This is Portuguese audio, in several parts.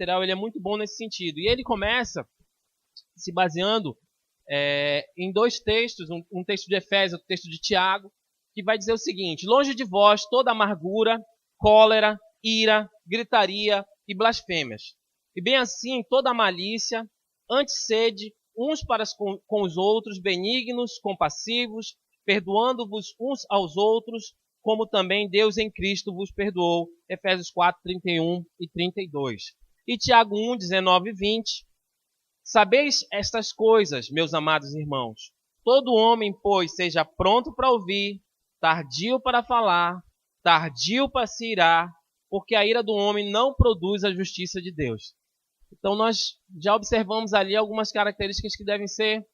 material ele é muito bom nesse sentido. E ele começa se baseando em dois textos, um texto de Efésios, outro texto de Tiago, que vai dizer o seguinte: longe de vós toda amargura, cólera, ira, gritaria e blasfêmias. E bem assim toda malícia, antes sede uns para com os outros, benignos, compassivos, perdoando-vos uns aos outros, como também Deus em Cristo vos perdoou. Efésios 4, 31 e 32. E Tiago 1, 19 e 20. Sabeis estas coisas, meus amados irmãos. Todo homem, pois, seja pronto para ouvir, tardio para falar, tardio para se irar, porque a ira do homem não produz a justiça de Deus. Então nós já observamos ali algumas características que devem estar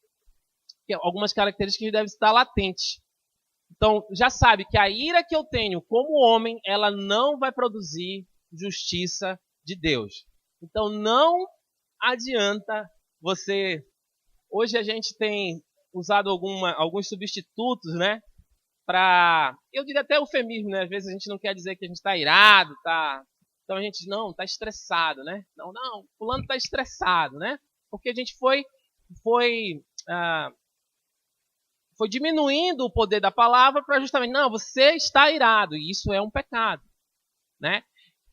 latentes. Então já sabe que a ira que eu tenho como homem, ela não vai produzir justiça de Deus. Então não adianta você... Hoje a gente tem usado alguns substitutos, né? Eu diria até eufemismo, né? Às vezes a gente não quer dizer que a gente está irado, tá... Então a gente, não, está estressado, né? Não, fulano está estressado, né? Porque a gente foi diminuindo o poder da palavra para justamente, não, você está irado, e isso é um pecado, né?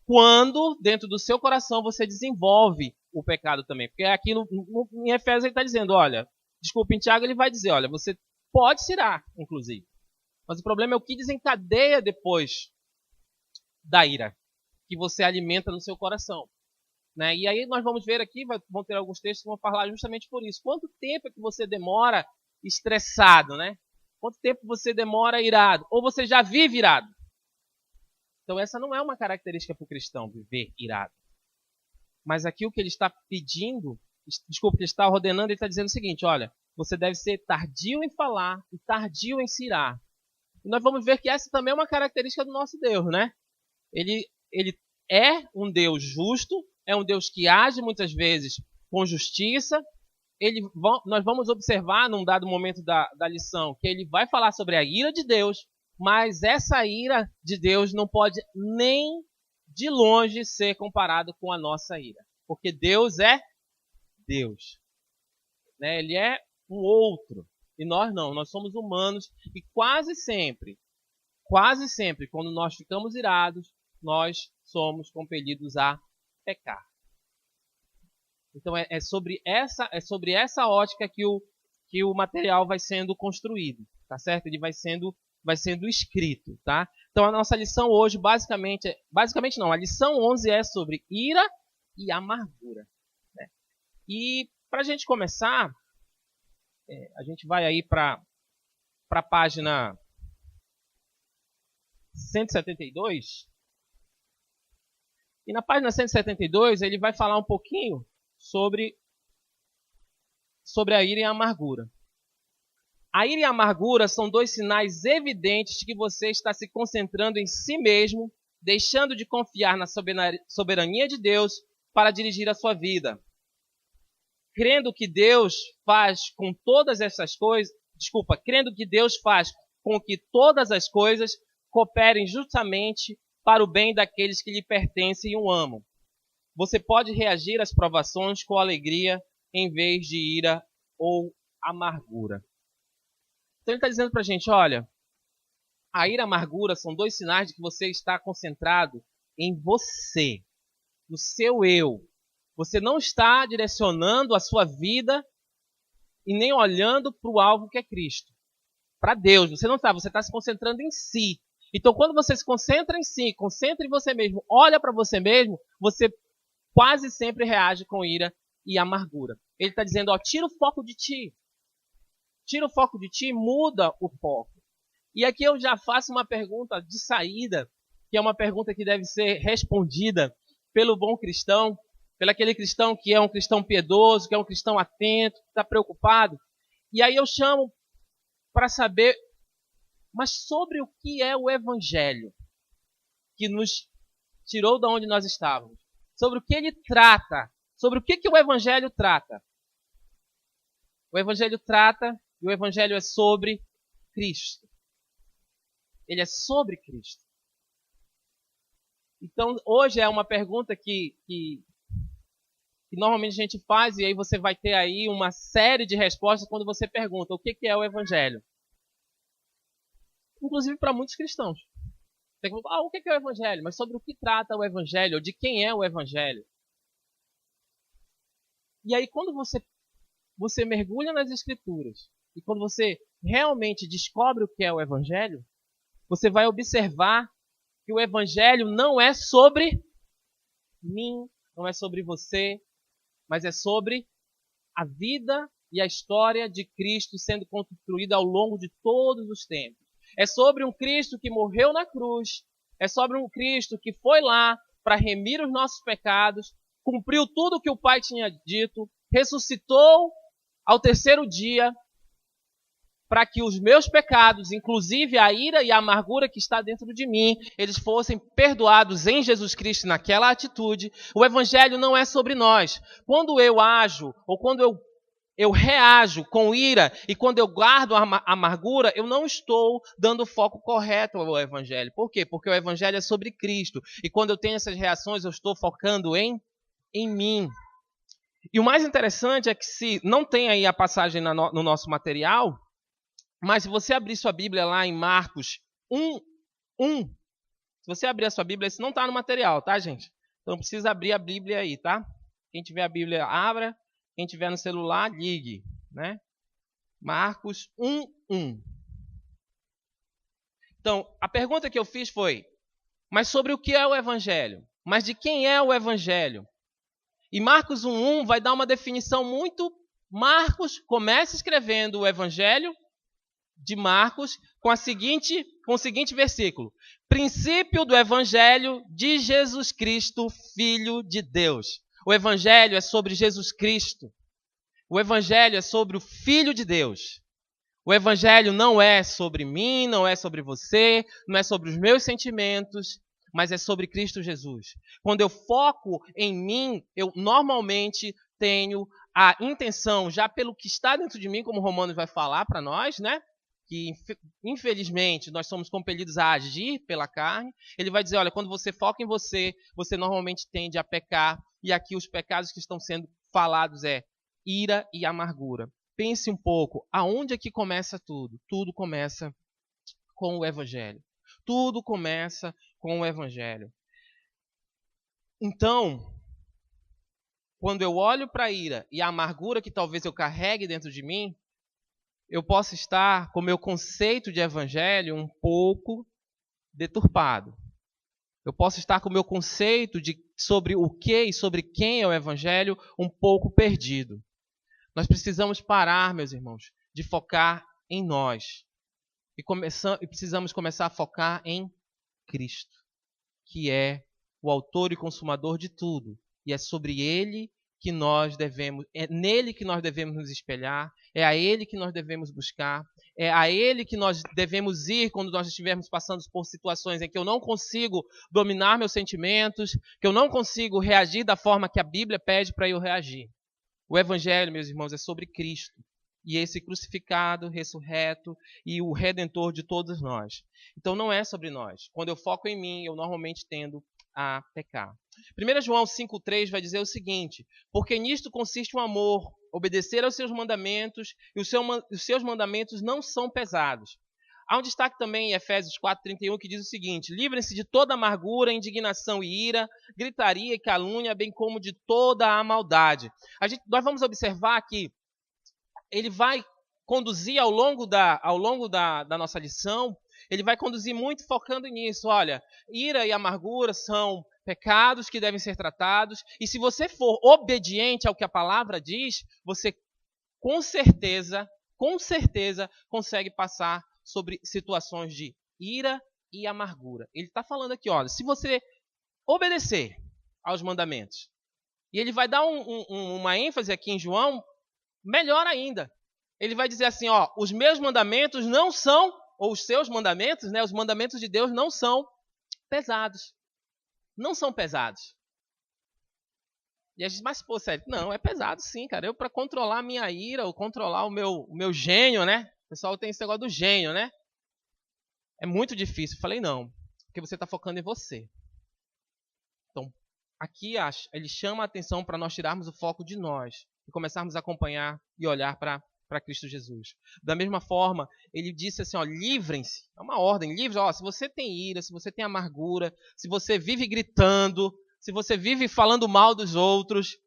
Quando dentro do seu coração você desenvolve o pecado também. Porque aqui em Efésios ele está dizendo, olha, desculpa, em Tiago ele vai dizer, olha, você pode se irar, inclusive. Mas o problema é o que desencadeia depois da ira, que você alimenta no seu coração. Né? E aí nós vamos ver aqui, vão ter alguns textos que vão falar justamente por isso. Quanto tempo é que você demora estressado, né? Quanto tempo você demora irado? Ou você já vive irado? Então essa não é uma característica para o cristão, viver irado. Mas aqui o que ele está pedindo, desculpa, que ele está ordenando, ele está dizendo o seguinte, olha, você deve ser tardio em falar e tardio em se irar. E nós vamos ver que essa também é uma característica do nosso Deus, né? Ele é um Deus justo, é um Deus que age muitas vezes com justiça. Nós vamos observar num dado momento da lição que ele vai falar sobre a ira de Deus, mas essa ira de Deus não pode nem de longe ser comparado com a nossa ira. Porque Deus é Deus. Né? Ele é um outro. E nós não, nós somos humanos. E quase sempre, quando nós ficamos irados, nós somos compelidos a pecar. Então é sobre essa ótica que o material vai sendo construído, tá certo? Ele vai sendo escrito, tá? Então a nossa lição hoje basicamente não, a lição 11 é sobre ira e amargura, né? E para a gente começar, a gente vai aí para a página 172. E na página 172 ele vai falar um pouquinho sobre a ira e a amargura. A ira e a amargura são dois sinais evidentes de que você está se concentrando em si mesmo, deixando de confiar na soberania de Deus para dirigir a sua vida. Crendo que Deus faz com todas essas coisas, crendo que Deus faz com que todas as coisas cooperem justamente para o bem daqueles que lhe pertencem e o amam. Você pode reagir às provações com alegria em vez de ira ou amargura. Então ele está dizendo para a gente, olha, a ira e a amargura são dois sinais de que você está concentrado em você, no seu eu. Você não está direcionando a sua vida e nem olhando para o alvo que é Cristo, para Deus. Você está se concentrando em si. Então quando você se concentra em si, concentra em você mesmo, olha para você mesmo, você quase sempre reage com ira e amargura. Ele está dizendo, ó, tira o foco de ti. Tira o foco de ti, muda o foco. E aqui eu já faço uma pergunta de saída, que é uma pergunta que deve ser respondida pelo bom cristão, pelo aquele cristão que é um cristão piedoso, que é um cristão atento, que está preocupado. E aí eu chamo para saber, mas sobre o que é o Evangelho que nos tirou de onde nós estávamos? Sobre o que ele trata? Sobre o que o Evangelho trata? O Evangelho trata, e o Evangelho é sobre Cristo. Ele é sobre Cristo. Então, hoje é uma pergunta que que normalmente a gente faz, e aí você vai ter aí uma série de respostas quando você pergunta o que é o Evangelho. Inclusive para muitos cristãos. Tem que falar, o que é o Evangelho? Mas sobre o que trata o Evangelho? Ou de quem é o Evangelho? E aí quando você mergulha nas Escrituras, e quando você realmente descobre o que é o Evangelho, você vai observar que o Evangelho não é sobre mim, não é sobre você, mas é sobre a vida e a história de Cristo sendo construída ao longo de todos os tempos. É sobre um Cristo que morreu na cruz, é sobre um Cristo que foi lá para remir os nossos pecados, cumpriu tudo o que o Pai tinha dito, ressuscitou ao terceiro dia, para que os meus pecados, inclusive a ira e a amargura que está dentro de mim, eles fossem perdoados em Jesus Cristo naquela atitude. O Evangelho não é sobre nós. Quando eu ajo, ou quando eu reajo com ira, e quando eu guardo a amargura, eu não estou dando o foco correto ao Evangelho. Por quê? Porque o Evangelho é sobre Cristo. E quando eu tenho essas reações, eu estou focando em mim. E o mais interessante é que se não tem aí a passagem no nosso material, mas se você abrir sua Bíblia lá em Marcos 1:1, se você abrir a sua Bíblia, isso não está no material, tá, gente? Então precisa abrir a Bíblia aí, tá? Quem tiver a Bíblia, abra. Quem tiver no celular, ligue, né? Marcos 1:1. Então, a pergunta que eu fiz foi, mas sobre o que é o Evangelho? Mas de quem é o Evangelho? E Marcos 1:1 vai dar uma definição muito... Marcos começa escrevendo o Evangelho de Marcos com o seguinte versículo: princípio do Evangelho de Jesus Cristo, Filho de Deus. O Evangelho é sobre Jesus Cristo. O Evangelho é sobre o Filho de Deus. O Evangelho não é sobre mim, não é sobre você, não é sobre os meus sentimentos, mas é sobre Cristo Jesus. Quando eu foco em mim, eu normalmente tenho a intenção, já pelo que está dentro de mim, como Romanos vai falar para nós, né? Que infelizmente nós somos compelidos a agir pela carne. Ele vai dizer, olha, quando você foca em você, você normalmente tende a pecar. E aqui os pecados que estão sendo falados é ira e amargura. Pense um pouco, aonde é que começa tudo? Tudo começa com o Evangelho. Tudo começa com o Evangelho. Então, quando eu olho para a ira e a amargura que talvez eu carregue dentro de mim, eu posso estar com o meu conceito de evangelho um pouco deturpado. Eu posso estar com o meu conceito sobre o que e sobre quem é o evangelho um pouco perdido. Nós precisamos parar, meus irmãos, de focar em nós. E precisamos começar a focar em Cristo, que é o autor e consumador de tudo. E é sobre Ele que nós devemos, é nele que nós devemos nos espelhar, é a Ele que nós devemos buscar, é a Ele que nós devemos ir quando nós estivermos passando por situações em que eu não consigo dominar meus sentimentos, que eu não consigo reagir da forma que a Bíblia pede para eu reagir. O Evangelho, meus irmãos, é sobre Cristo. E esse crucificado, ressurreto e o Redentor de todos nós. Então não é sobre nós. Quando eu foco em mim, eu normalmente tendo a pecar. 1 João 5,3 vai dizer o seguinte: porque nisto consiste o amor, obedecer aos seus mandamentos, e os seus mandamentos não são pesados. Há um destaque também em Efésios 4,31 que diz o seguinte: livrem-se de toda amargura, indignação e ira, gritaria e calúnia, bem como de toda a maldade. Nós vamos observar que ele vai conduzir ao longo da nossa lição, ele vai conduzir muito focando nisso. Olha, ira e amargura são pecados que devem ser tratados, e se você for obediente ao que a palavra diz, você com certeza consegue passar sobre situações de ira e amargura. Ele está falando aqui, olha, se você obedecer aos mandamentos, e ele vai dar uma ênfase aqui em João, melhor ainda. Ele vai dizer assim, ó, os meus mandamentos não são, ou os seus mandamentos, né, os mandamentos de Deus não são pesados. Não são pesados. E a gente, mas pô, sério, não, é pesado sim, cara. Eu, para controlar a minha ira, ou controlar o meu gênio, né? O pessoal tem esse negócio do gênio, né? É muito difícil. Eu falei, não, porque você está focando em você. Então, aqui ele chama a atenção para nós tirarmos o foco de nós e começarmos a acompanhar e olhar para Cristo Jesus. Da mesma forma, ele disse assim, ó, livrem-se. É uma ordem, livre. Ó, se você tem ira, se você tem amargura, se você vive gritando, se você vive falando mal dos outros,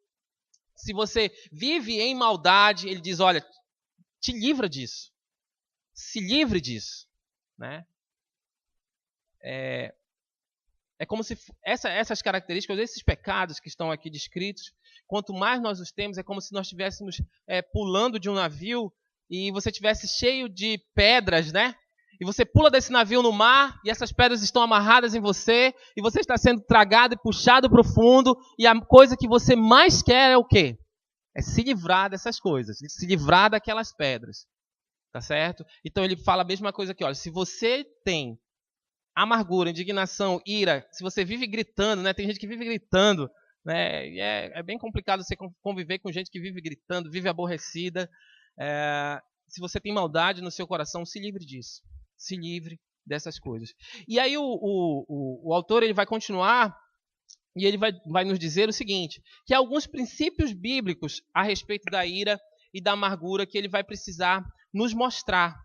se você vive em maldade, ele diz, olha, te livra disso. Se livre disso. Né? É como se essas características, esses pecados que estão aqui descritos, quanto mais nós os temos, é como se nós estivéssemos pulando de um navio e você estivesse cheio de pedras, né? E você pula desse navio no mar e essas pedras estão amarradas em você e você está sendo tragado e puxado para o fundo e a coisa que você mais quer é o quê? É se livrar dessas coisas, se livrar daquelas pedras, tá certo? Então ele fala a mesma coisa aqui, olha, se você tem amargura, indignação, ira, se você vive gritando, né? Tem gente que vive gritando, né? E é bem complicado você conviver com gente que vive gritando, vive aborrecida. Se você tem maldade no seu coração, se livre disso. Se livre dessas coisas. E aí o autor ele vai continuar e ele vai nos dizer o seguinte, que há alguns princípios bíblicos a respeito da ira e da amargura que ele vai precisar nos mostrar.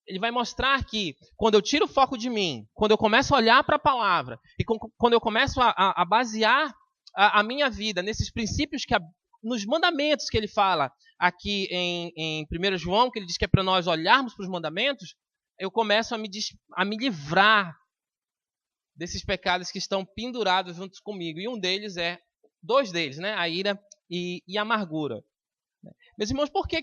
Ele vai mostrar que quando eu tiro o foco de mim, quando eu começo a olhar para a palavra, e quando eu começo a basear a minha vida nesses princípios, nos mandamentos que ele fala aqui em 1 João, que ele diz que é para nós olharmos para os mandamentos, eu começo a me livrar desses pecados que estão pendurados juntos comigo. E dois deles, né? A ira e a amargura. Meus irmãos, por que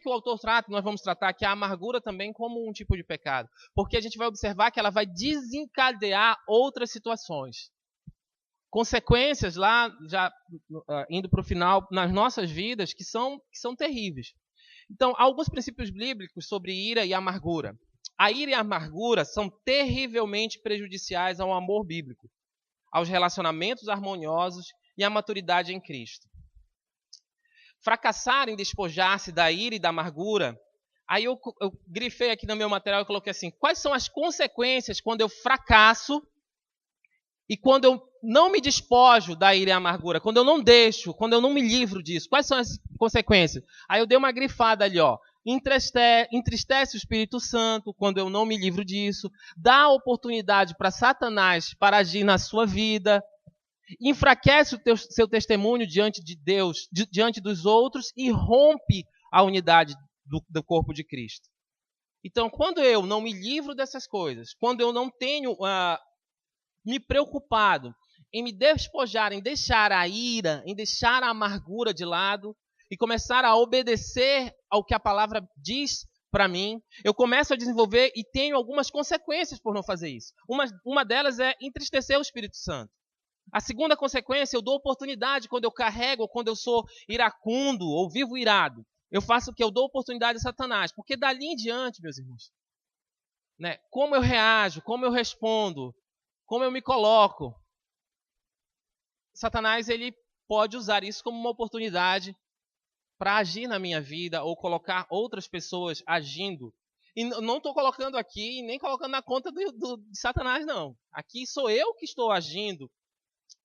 o autor trata, nós vamos tratar aqui a amargura também como um tipo de pecado? Porque a gente vai observar que ela vai desencadear outras situações. Consequências lá, já indo para o final, nas nossas vidas, que são terríveis. Então, há alguns princípios bíblicos sobre ira e amargura. A ira e a amargura são terrivelmente prejudiciais ao amor bíblico, aos relacionamentos harmoniosos e à maturidade em Cristo. Fracassar em despojar-se da ira e da amargura, aí eu grifei aqui no meu material e coloquei assim, quais são as consequências quando eu fracasso e quando eu não me despojo da ira e da amargura, quando eu não deixo, quando eu não me livro disso, quais são as consequências? Aí eu dei uma grifada ali, ó, entristece o Espírito Santo quando eu não me livro disso, dá oportunidade para Satanás para agir na sua vida, enfraquece o seu testemunho diante de Deus, diante dos outros e rompe a unidade do corpo de Cristo. Então, quando eu não me livro dessas coisas, quando eu não tenho me preocupado em me despojar, em deixar a ira, em deixar a amargura de lado e começar a obedecer ao que a palavra diz para mim, eu começo a desenvolver e tenho algumas consequências por não fazer isso. Uma delas é entristecer o Espírito Santo. A segunda consequência, eu dou oportunidade quando eu carrego, ou quando eu sou iracundo, ou vivo irado. Eu faço o que? Eu dou oportunidade a Satanás. Porque dali em diante, meus irmãos, né, como eu reajo, como eu respondo, como eu me coloco, Satanás ele pode usar isso como uma oportunidade para agir na minha vida, ou colocar outras pessoas agindo. E não estou colocando aqui, nem colocando na conta de Satanás, não. Aqui sou eu que estou agindo.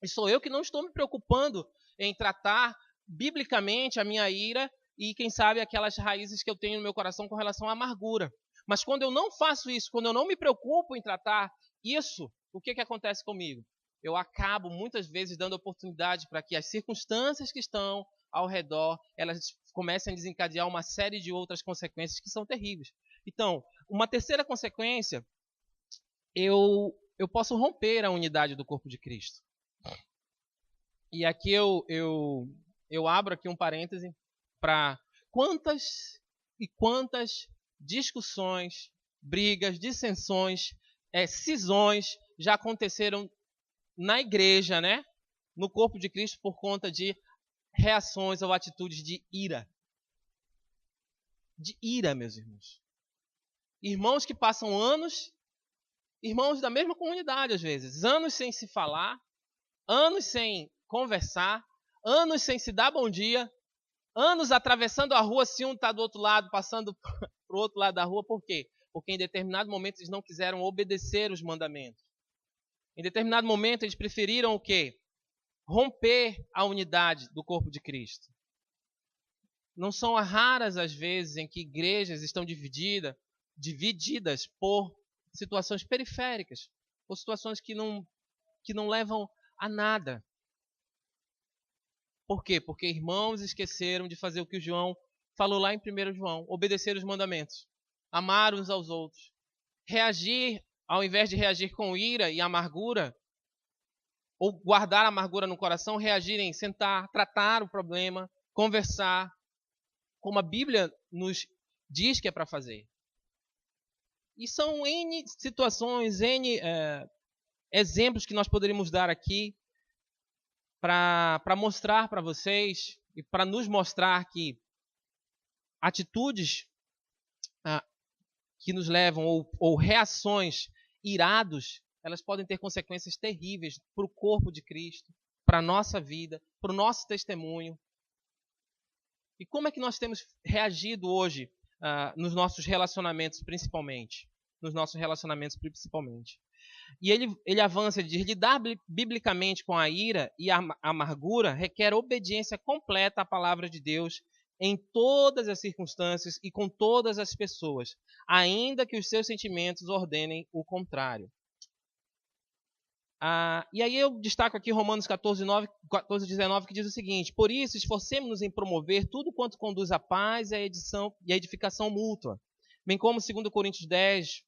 E sou eu que não estou me preocupando em tratar biblicamente a minha ira e, quem sabe, aquelas raízes que eu tenho no meu coração com relação à amargura. Mas quando eu não faço isso, quando eu não me preocupo em tratar isso, o que acontece comigo? Eu acabo, muitas vezes, dando oportunidade para que as circunstâncias que estão ao redor, elas comecem a desencadear uma série de outras consequências que são terríveis. Então, uma terceira consequência, eu posso romper a unidade do corpo de Cristo. E aqui eu abro aqui um parêntese para quantas e quantas discussões, brigas, dissensões, cisões já aconteceram na igreja, né? No corpo de Cristo por conta de reações ou atitudes de ira. De ira, meus irmãos. Irmãos que passam anos, irmãos da mesma comunidade às vezes, anos sem se falar, anos sem conversar, anos sem se dar bom dia, anos atravessando a rua se um está do outro lado, passando para o outro lado da rua. Por quê? Porque em determinado momento eles não quiseram obedecer os mandamentos. Em determinado momento eles preferiram o quê? romper a unidade do corpo de Cristo. Não são raras as vezes em que igrejas estão divididas por situações periféricas, por situações que não levam a nada. Por quê? Porque irmãos esqueceram de fazer o que o João falou lá em 1 João, obedecer os mandamentos, amar uns aos outros, reagir, ao invés de reagir com ira e amargura, ou guardar a amargura no coração, reagir em sentar, tratar o problema, conversar, como a Bíblia nos diz que é para fazer. E são N situações, N exemplos que nós poderíamos dar aqui para mostrar para vocês e para nos mostrar que atitudes que nos levam ou reações irados, elas podem ter consequências terríveis para o corpo de Cristo, para a nossa vida, para o nosso testemunho. E como é que nós temos reagido hoje nos nossos relacionamentos, principalmente? Nos nossos relacionamentos, principalmente. E ele avança, ele diz, lidar biblicamente com a ira e a amargura requer obediência completa à palavra de Deus em todas as circunstâncias e com todas as pessoas, ainda que os seus sentimentos ordenem o contrário. E aí eu destaco aqui Romanos 14, 19, que diz o seguinte: por isso, esforcemo-nos em promover tudo quanto conduz à paz e à edificação mútua. Bem como 2 Coríntios 2,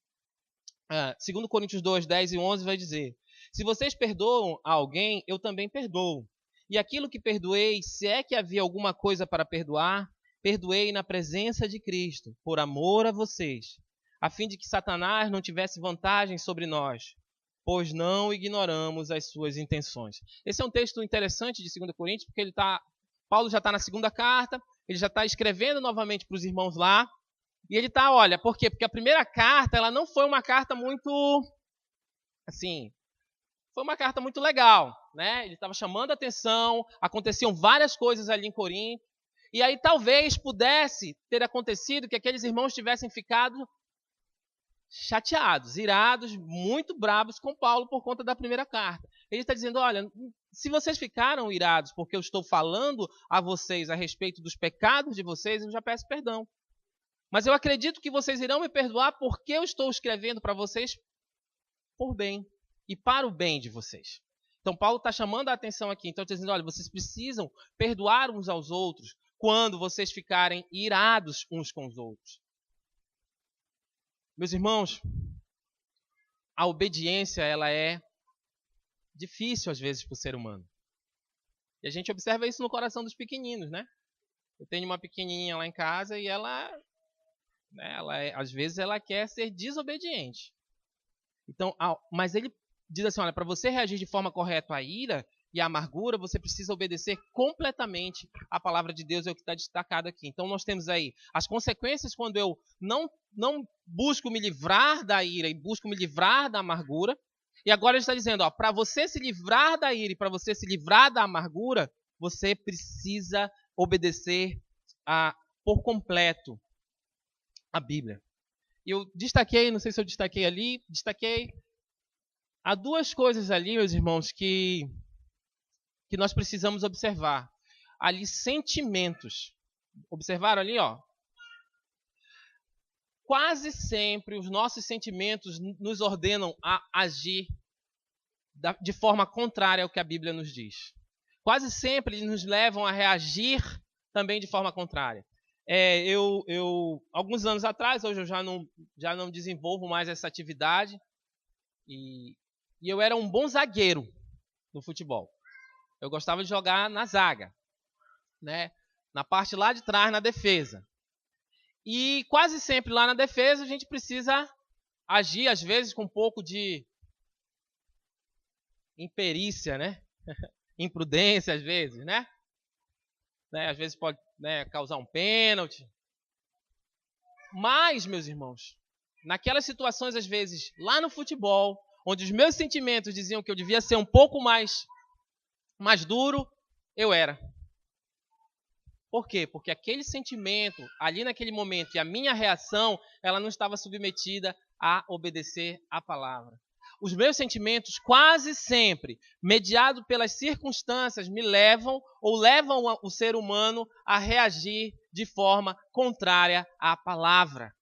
10 e 11 vai dizer: se vocês perdoam a alguém, eu também perdoo. E aquilo que perdoei, se é que havia alguma coisa para perdoar, perdoei na presença de Cristo, por amor a vocês, a fim de que Satanás não tivesse vantagem sobre nós, pois não ignoramos as suas intenções. Esse é um texto interessante de 2 Coríntios, porque Paulo já está na segunda carta, ele já está escrevendo novamente para os irmãos lá, e ele está, olha, por quê? Porque a primeira carta, ela não foi uma carta muito, assim, foi uma carta muito legal, né? Ele estava chamando a atenção, aconteciam várias coisas ali em Corinto, e aí talvez pudesse ter acontecido que aqueles irmãos tivessem ficado chateados, irados, muito bravos com Paulo por conta da primeira carta. Ele está dizendo, olha, se vocês ficaram irados porque eu estou falando a vocês a respeito dos pecados de vocês, eu já peço perdão. Mas eu acredito que vocês irão me perdoar porque eu estou escrevendo para vocês por bem e para o bem de vocês. Então Paulo está chamando a atenção aqui. Então está dizendo, olha, vocês precisam perdoar uns aos outros quando vocês ficarem irados uns com os outros. Meus irmãos, a obediência ela é difícil às vezes para o ser humano. E a gente observa isso no coração dos pequeninos, né? Eu tenho uma pequenininha lá em casa e às vezes ela quer ser desobediente. Então, mas ele diz assim, olha, para você reagir de forma correta à ira e à amargura, você precisa obedecer completamente à palavra de Deus, é o que está destacado aqui. Então nós temos aí as consequências quando eu não busco me livrar da ira e busco me livrar da amargura. E agora ele está dizendo, para você se livrar da ira e para você se livrar da amargura, você precisa obedecer por completo a Bíblia. E eu destaquei, não sei se eu destaquei ali, há duas coisas ali, meus irmãos, que nós precisamos observar. Ali, sentimentos. Observaram ali, ó? Quase sempre os nossos sentimentos nos ordenam a agir de forma contrária ao que a Bíblia nos diz. Quase sempre eles nos levam a reagir também de forma contrária. Alguns anos atrás, hoje eu já não desenvolvo mais essa atividade, e eu era um bom zagueiro no futebol. Eu gostava de jogar na zaga, né? Na parte lá de trás, na defesa. E quase sempre lá na defesa a gente precisa agir, às vezes, com um pouco de imperícia, né? Imprudência, às vezes, né? Às vezes pode, causar um pênalti. Mas, meus irmãos, naquelas situações, às vezes, lá no futebol, onde os meus sentimentos diziam que eu devia ser um pouco mais duro, eu era. Por quê? Porque aquele sentimento, ali naquele momento, e a minha reação, ela não estava submetida a obedecer a palavra. os meus sentimentos quase sempre, mediados pelas circunstâncias, me levam ou levam o ser humano a reagir de forma contrária à palavra.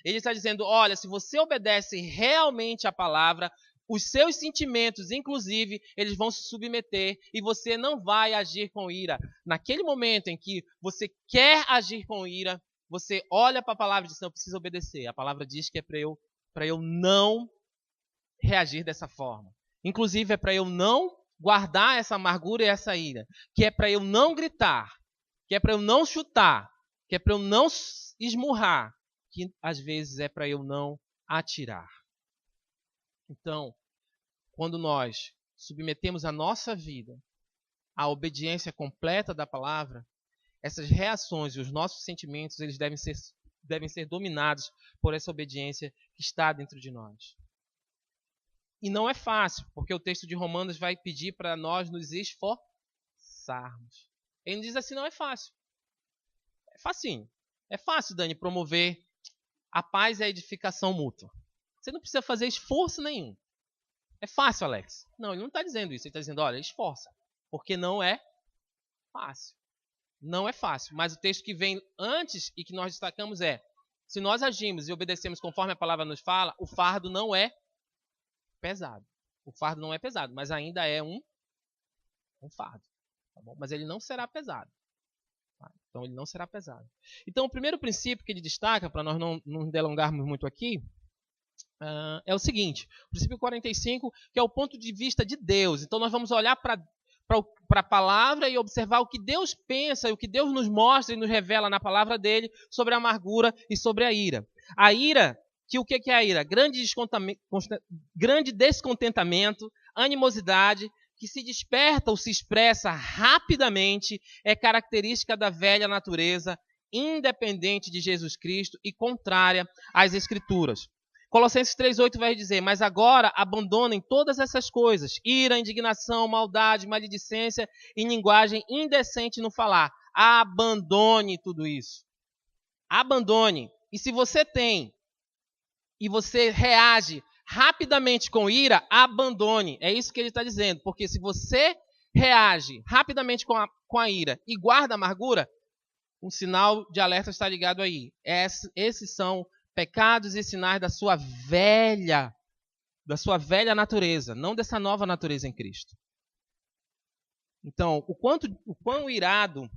Ele está dizendo, olha, se você obedece realmente à palavra, os seus sentimentos, inclusive, eles vão se submeter e você não vai agir com ira. Naquele momento em que você quer agir com ira, você olha para a palavra e diz, não, eu preciso obedecer. A palavra diz que é para eu não reagir dessa forma. Inclusive, é para eu não guardar essa amargura e essa ira. Que é para eu não gritar. Que é para eu não chutar. Que é para eu não esmurrar. Que às vezes é para eu não atirar. Então, quando nós submetemos a nossa vida à obediência completa da palavra, essas reações e os nossos sentimentos, eles devem ser dominados por essa obediência que está dentro de nós. E não é fácil, porque o texto de Romanos vai pedir para nós nos esforçarmos. Ele diz assim, não é fácil. É facinho. É fácil, Dani, promover a paz e a edificação mútua. Você não precisa fazer esforço nenhum. É fácil, Alex. Não, ele não está dizendo isso. Ele está dizendo, olha, esforça. Porque não é fácil. Não é fácil. Mas o texto que vem antes e que nós destacamos é, se nós agimos e obedecemos conforme a palavra nos fala, o fardo não é pesado. O fardo não é pesado, mas ainda é um fardo. Tá bom? Mas ele não será pesado. Tá? Então, ele não será pesado. Então, o primeiro princípio que ele destaca, para nós não delongarmos muito aqui, é o seguinte, o princípio 45, que é o ponto de vista de Deus. Então nós vamos olhar para a palavra e observar o que Deus pensa e o que Deus nos mostra e nos revela na palavra dele sobre a amargura e sobre a ira. A ira, o que é a ira? Grande descontentamento, animosidade, que se desperta ou se expressa rapidamente, é característica da velha natureza, independente de Jesus Cristo e contrária às Escrituras. Colossenses 3,8 vai dizer, mas agora abandonem todas essas coisas, ira, indignação, maldade, maledicência e linguagem indecente no falar. Abandone tudo isso. Abandone. E se você tem, e você reage rapidamente com ira, abandone. É isso que ele está dizendo, porque se você reage rapidamente com a ira e guarda a amargura, um sinal de alerta está ligado aí. Esses são pecados e sinais da sua velha natureza, não dessa nova natureza em Cristo. Então, o quão irado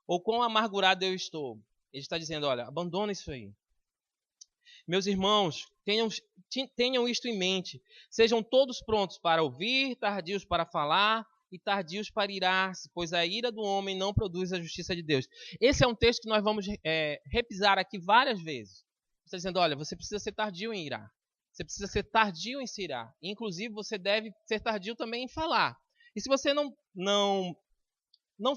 ou quão amargurado eu estou, ele está dizendo, olha, abandona isso aí. Meus irmãos, tenham isto em mente, sejam todos prontos para ouvir, tardios para falar e tardios para irar-se, pois a ira do homem não produz a justiça de Deus. Esse é um texto que nós vamos repisar aqui várias vezes. Está dizendo, olha, você precisa ser tardio em irar. Você precisa ser tardio em se irar. Inclusive, você deve ser tardio também em falar. E se você não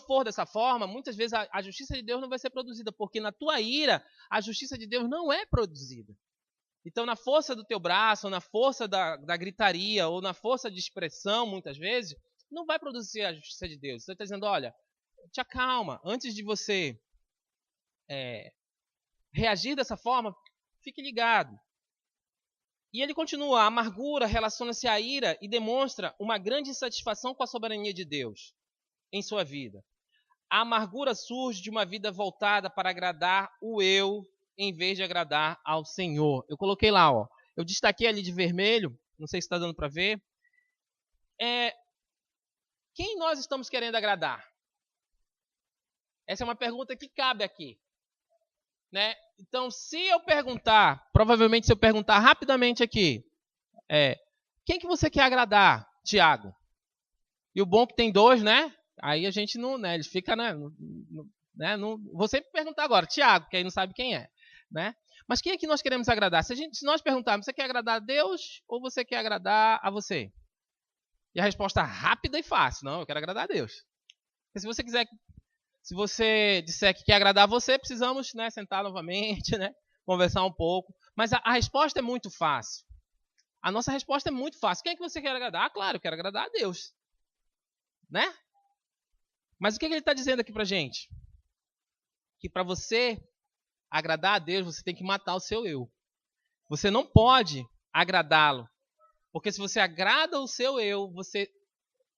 for dessa forma, muitas vezes a justiça de Deus não vai ser produzida, porque na tua ira, a justiça de Deus não é produzida. Então, na força do teu braço, ou na força da gritaria, ou na força de expressão, muitas vezes, não vai produzir a justiça de Deus. Você está dizendo, olha, te acalma. Antes de você reagir dessa forma, fique ligado. E ele continua, a amargura relaciona-se à ira e demonstra uma grande insatisfação com a soberania de Deus em sua vida. A amargura surge de uma vida voltada para agradar o eu, em vez de agradar ao Senhor. Eu coloquei lá, ó. Eu destaquei ali de vermelho, não sei se está dando para ver. Quem nós estamos querendo agradar? Essa é uma pergunta que cabe aqui. Né? Então, se eu perguntar, provavelmente se eu perguntar rapidamente aqui, quem que você quer agradar, Tiago? E o bom que tem dois, né? Aí a gente não, né? Ele fica, né? Vou sempre perguntar agora, Tiago, que aí não sabe quem é, né? Mas quem é que nós queremos agradar? Se nós perguntarmos, você quer agradar a Deus ou você quer agradar a você? E a resposta rápida e fácil, não, eu quero agradar a Deus. Porque se você disser que quer agradar a você, precisamos, né, sentar novamente, né, conversar um pouco. Mas a resposta é muito fácil. A nossa resposta é muito fácil. Quem é que você quer agradar? Ah, claro, eu quero agradar a Deus. Né? Mas o que ele está dizendo aqui para a gente? Que para você agradar a Deus, você tem que matar o seu eu. Você não pode agradá-lo, Porque se você agrada o seu eu, você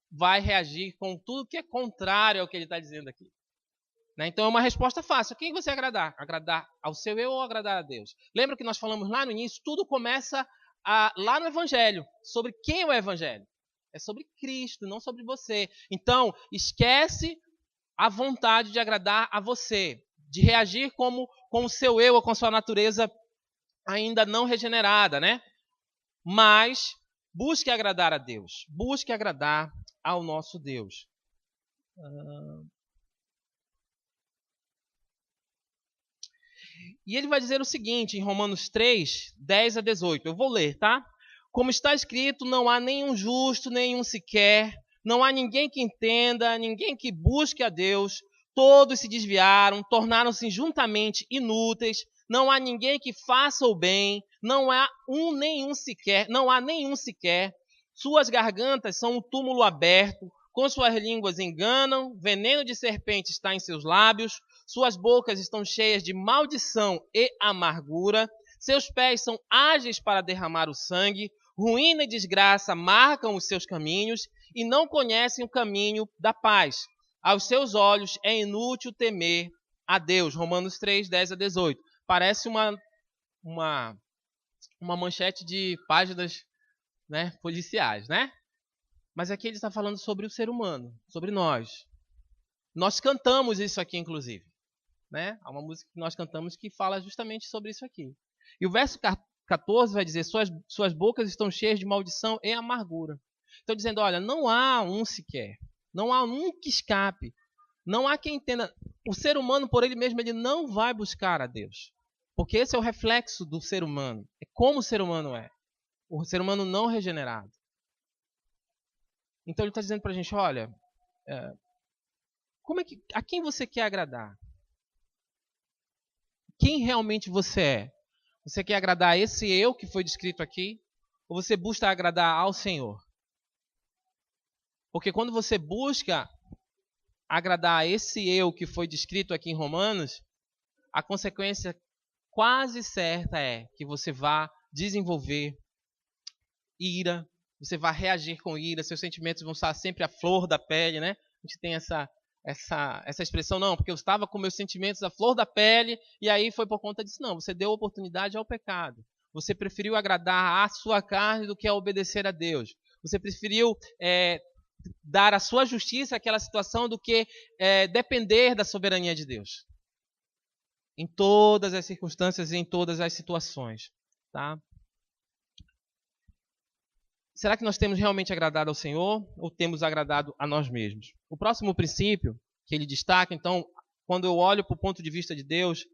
vai reagir com tudo que é contrário ao que ele está dizendo aqui. Né? Então é uma resposta fácil. Quem você agradar? Agradar ao seu eu ou agradar a Deus? Lembra que nós falamos lá no início? Tudo começa lá no Evangelho. Sobre quem é o Evangelho? É sobre Cristo, não sobre você. Então, esquece a vontade de agradar a você, de reagir com o seu eu ou com a sua natureza ainda não regenerada, né? Mas busque agradar a Deus. Busque agradar ao nosso Deus. E ele vai dizer o seguinte, em Romanos 3, 10 a 18. Eu vou ler, tá? Como está escrito, não há nenhum justo, nenhum sequer. Não há ninguém que entenda, ninguém que busque a Deus. Todos se desviaram, tornaram-se juntamente inúteis. Não há ninguém que faça o bem. Não há nenhum sequer. Suas gargantas são um túmulo aberto. Com suas línguas enganam. Veneno de serpente está em seus lábios. Suas bocas estão cheias de maldição e amargura. Seus pés são ágeis para derramar o sangue. Ruína e desgraça marcam os seus caminhos e não conhecem o caminho da paz. Aos seus olhos é inútil temer a Deus. Romanos 3, 10 a 18. Parece uma manchete de páginas, né, policiais, né? Mas aqui ele está falando sobre o ser humano, sobre nós. Nós cantamos isso aqui, inclusive. Né? Há uma música que nós cantamos que fala justamente sobre isso aqui. E o verso 14 vai dizer, suas bocas estão cheias de maldição e amargura. Então dizendo, olha, não há um sequer, não há um que escape, não há quem entenda. O ser humano, por ele mesmo, ele não vai buscar a Deus. Porque esse é o reflexo do ser humano. É como o ser humano é. O ser humano não regenerado. Então ele está dizendo para a gente, olha, a quem você quer agradar? Quem realmente você é? Você quer agradar a esse eu que foi descrito aqui? Ou você busca agradar ao Senhor? Porque quando você busca agradar a esse eu que foi descrito aqui em Romanos, a consequência quase certa é que você vai desenvolver ira, você vai reagir com ira, seus sentimentos vão estar sempre à flor da pele, né? A gente tem essa expressão, não, porque eu estava com meus sentimentos à flor da pele, e aí foi por conta disso. Não, você deu oportunidade ao pecado. Você preferiu agradar a sua carne do que a obedecer a Deus. Você preferiu dar a sua justiça àquela situação do que depender da soberania de Deus. Em todas as circunstâncias e em todas as situações. Tá? Será que nós temos realmente agradado ao Senhor ou temos agradado a nós mesmos? O próximo princípio que ele destaca, então, quando eu olho para o ponto de vista de Deus,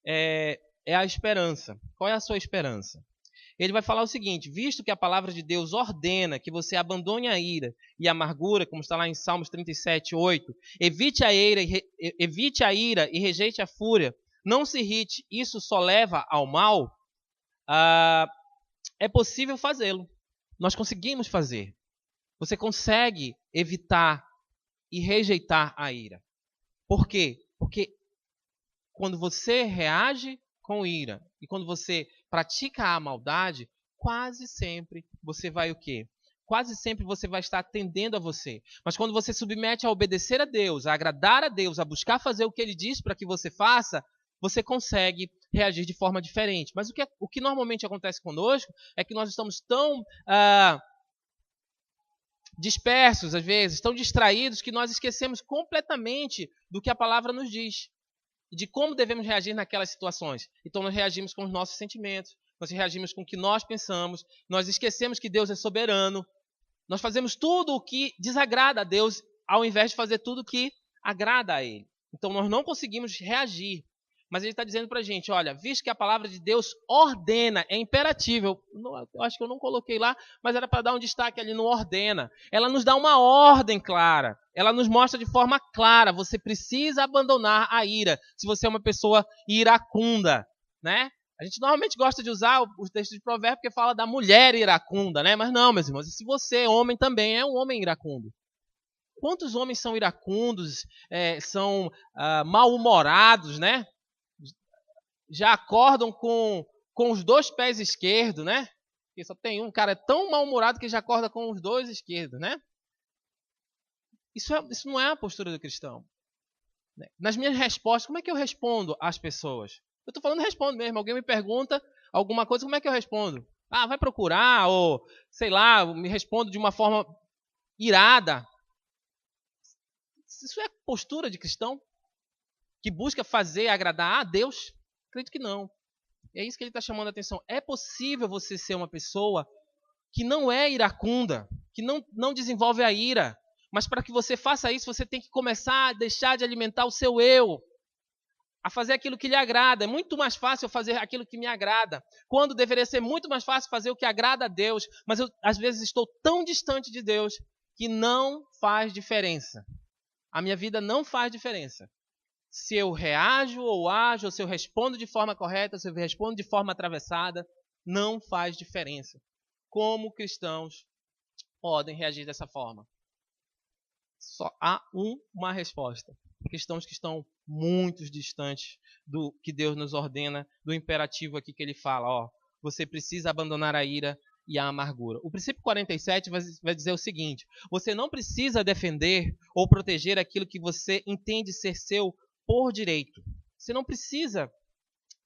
é a esperança. Qual é a sua esperança? Ele vai falar o seguinte, visto que a palavra de Deus ordena que você abandone a ira e a amargura, como está lá em Salmos 37, 8, evite a ira e rejeite a fúria, não se irrite, isso só leva ao mal, é possível fazê-lo. Nós conseguimos fazer. Você consegue evitar e rejeitar a ira. Por quê? Porque quando você reage com ira e quando você pratica a maldade, quase sempre você vai o quê? Quase sempre você vai estar atendendo a você. Mas quando você submete a obedecer a Deus, a agradar a Deus, a buscar fazer o que Ele diz para que você faça, você consegue reagir de forma diferente. Mas o que normalmente acontece conosco é que nós estamos tão dispersos, às vezes, tão distraídos, que nós esquecemos completamente do que a palavra nos diz. E de como devemos reagir naquelas situações. Então nós reagimos com os nossos sentimentos, nós reagimos com o que nós pensamos, nós esquecemos que Deus é soberano, nós fazemos tudo o que desagrada a Deus, ao invés de fazer tudo o que agrada a Ele. Então nós não conseguimos reagir. Mas ele está dizendo para a gente, olha, visto que a palavra de Deus ordena, é imperativo, eu acho que eu não coloquei lá, mas era para dar um destaque ali no ordena. Ela nos dá uma ordem clara, ela nos mostra de forma clara, você precisa abandonar a ira, se você é uma pessoa iracunda, né? A gente normalmente gosta de usar os textos de provérbio porque fala da mulher iracunda, né? Mas não, meus irmãos, se você, homem, também é um homem iracundo. Quantos homens são iracundos, são mal-humorados, né? Já acordam com os dois pés esquerdos, né? Porque só tem um cara tão mal-humorado que já acorda com os dois esquerdos, né? Isso não é a postura do cristão. Nas minhas respostas, como é que eu respondo às pessoas? Eu estou falando respondo mesmo. Alguém me pergunta alguma coisa, como é que eu respondo? Ah, vai procurar, ou sei lá, me respondo de uma forma irada. Isso é postura de cristão? Que busca fazer, agradar a Deus? Acredito que não. É isso que ele está chamando a atenção. É possível você ser uma pessoa que não é iracunda, que não desenvolve a ira. Mas para que você faça isso, você tem que começar a deixar de alimentar o seu eu, a fazer aquilo que lhe agrada. É muito mais fácil fazer aquilo que me agrada, quando deveria ser muito mais fácil fazer o que agrada a Deus. Mas eu, às vezes, estou tão distante de Deus que não faz diferença. A minha vida não faz diferença. Se eu reajo ou ajo, ou se eu respondo de forma correta, se eu respondo de forma atravessada, não faz diferença. Como cristãos podem reagir dessa forma? Só há uma resposta. Cristãos que estão muito distantes do que Deus nos ordena, do imperativo aqui que ele fala, ó, você precisa abandonar a ira e a amargura. O princípio 47 vai dizer o seguinte: você não precisa defender ou proteger aquilo que você entende ser seu por direito. Você não precisa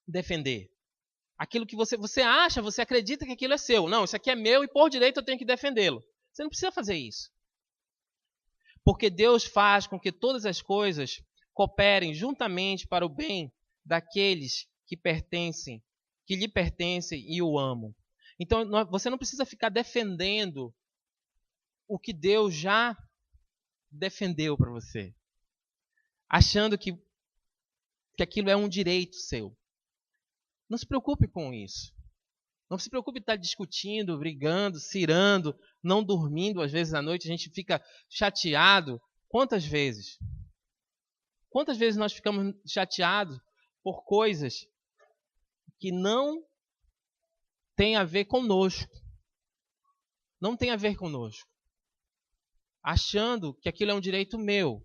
defender aquilo que você acha, você acredita que aquilo é seu. Não, isso aqui é meu e por direito eu tenho que defendê-lo. Você não precisa fazer isso. Porque Deus faz com que todas as coisas cooperem juntamente para o bem daqueles que lhe pertencem e o amam. Então, você não precisa ficar defendendo o que Deus já defendeu para você, achando que aquilo é um direito seu. Não se preocupe com isso. Não se preocupe em estar discutindo, brigando, cirando, não dormindo. Às vezes à noite a gente fica chateado. Quantas vezes? Quantas vezes nós ficamos chateados por coisas que não têm a ver conosco? Não tem a ver conosco. Achando que aquilo é um direito meu,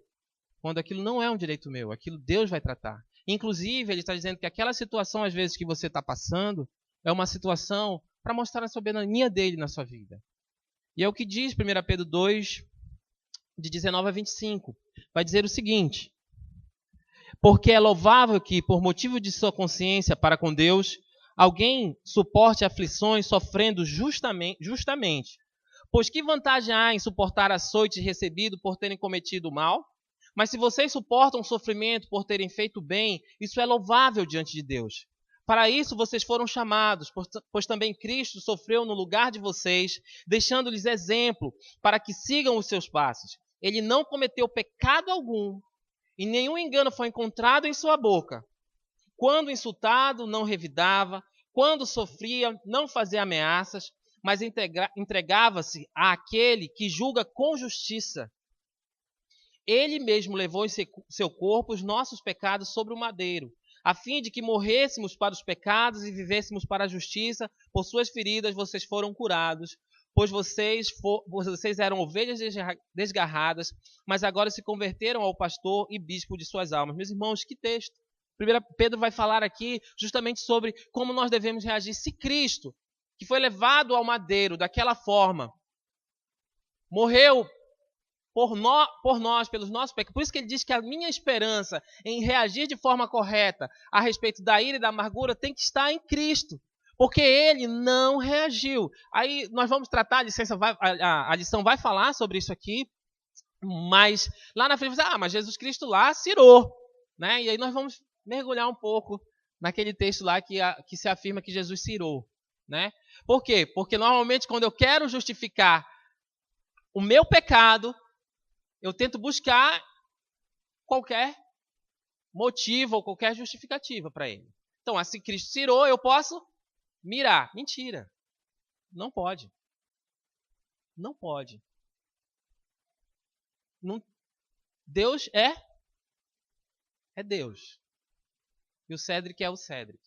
quando aquilo não é um direito meu, aquilo Deus vai tratar. Inclusive, ele está dizendo que aquela situação, às vezes, que você está passando, é uma situação para mostrar a soberania dele na sua vida. E é o que diz 1 Pedro 2, de 19 a 25. Vai dizer o seguinte: porque é louvável que, por motivo de sua consciência para com Deus, alguém suporte aflições sofrendo justamente. Pois que vantagem há em suportar açoite recebido por terem cometido o mal? Mas se vocês suportam sofrimento por terem feito bem, isso é louvável diante de Deus. Para isso vocês foram chamados, pois também Cristo sofreu no lugar de vocês, deixando-lhes exemplo para que sigam os seus passos. Ele não cometeu pecado algum, e nenhum engano foi encontrado em sua boca. Quando insultado, não revidava. Quando sofria, não fazia ameaças, mas entregava-se àquele que julga com justiça. Ele mesmo levou em seu corpo os nossos pecados sobre o madeiro, a fim de que morrêssemos para os pecados e vivêssemos para a justiça. Por suas feridas vocês foram curados, pois vocês eram ovelhas desgarradas, mas agora se converteram ao pastor e bispo de suas almas. Meus irmãos, que texto! 1 Pedro vai falar aqui justamente sobre como nós devemos reagir se Cristo, que foi levado ao madeiro daquela forma, morreu por nós, pelos nossos pecados. Por isso que ele diz que a minha esperança em reagir de forma correta a respeito da ira e da amargura tem que estar em Cristo, porque ele não reagiu. Aí nós vamos tratar, a lição vai falar sobre isso aqui, mas lá na frente, mas Jesus Cristo lá cirou, né? E aí nós vamos mergulhar um pouco naquele texto lá que se afirma que Jesus cirou, né? Por quê? Porque normalmente quando eu quero justificar o meu pecado, eu tento buscar qualquer motivo ou qualquer justificativa para ele. Então, se Cristo cirou, eu posso mirar. Mentira. Não pode. Não pode. Não. Deus é Deus. E o Cédric é o Cédric.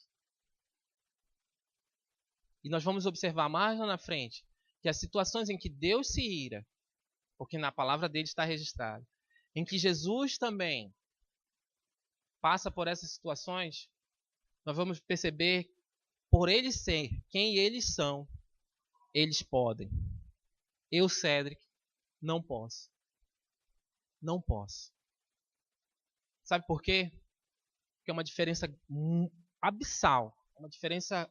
E nós vamos observar mais lá na frente que as situações em que Deus se ira, porque na palavra dele está registrado, em que Jesus também passa por essas situações, nós vamos perceber, por eles ser quem eles são, eles podem. Eu, Cédric, não posso. Não posso. Sabe por quê? Porque é uma diferença abissal. Uma diferença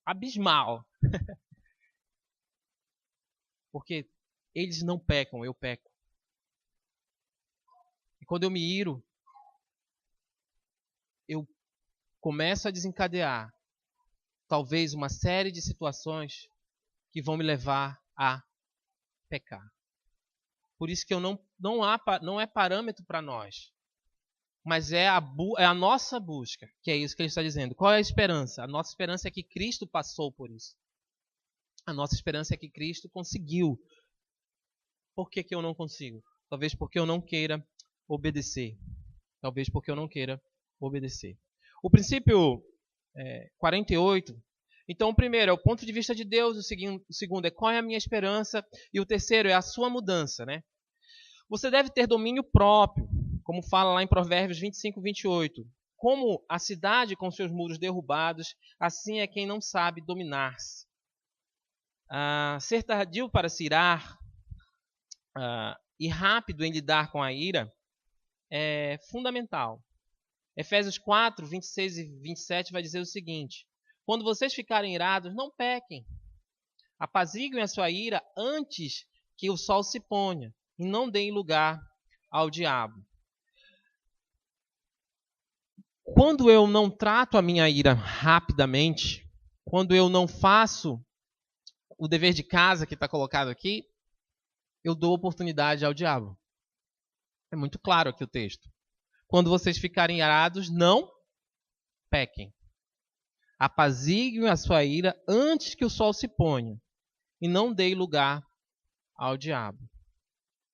abismal. Porque eles não pecam, eu peco. E quando eu me iro, eu começo a desencadear talvez uma série de situações que vão me levar a pecar. Por isso que não é parâmetro para nós. Mas é a nossa busca, que é isso que ele está dizendo. Qual é a esperança? A nossa esperança é que Cristo passou por isso. A nossa esperança é que Cristo conseguiu. Por que eu não consigo? Talvez porque eu não queira obedecer. Talvez porque eu não queira obedecer. O princípio 48. Então, o primeiro é o ponto de vista de Deus. O segundo é qual é a minha esperança. E o terceiro é a sua mudança, né? Você deve ter domínio próprio, como fala lá em Provérbios 25, 28. Como a cidade com seus muros derrubados, assim é quem não sabe dominar-se. Ser tardio para se irar e rápido em lidar com a ira é fundamental. Efésios 4, 26 e 27 vai dizer o seguinte: quando vocês ficarem irados, não pequem. Apaziguem a sua ira antes que o sol se ponha, e não deem lugar ao diabo. Quando eu não trato a minha ira rapidamente, quando eu não faço o dever de casa que está colocado aqui, eu dou oportunidade ao diabo. É muito claro aqui o texto. Quando vocês ficarem irados, não pequem. Apaziguem a sua ira antes que o sol se ponha, e não deem lugar ao diabo.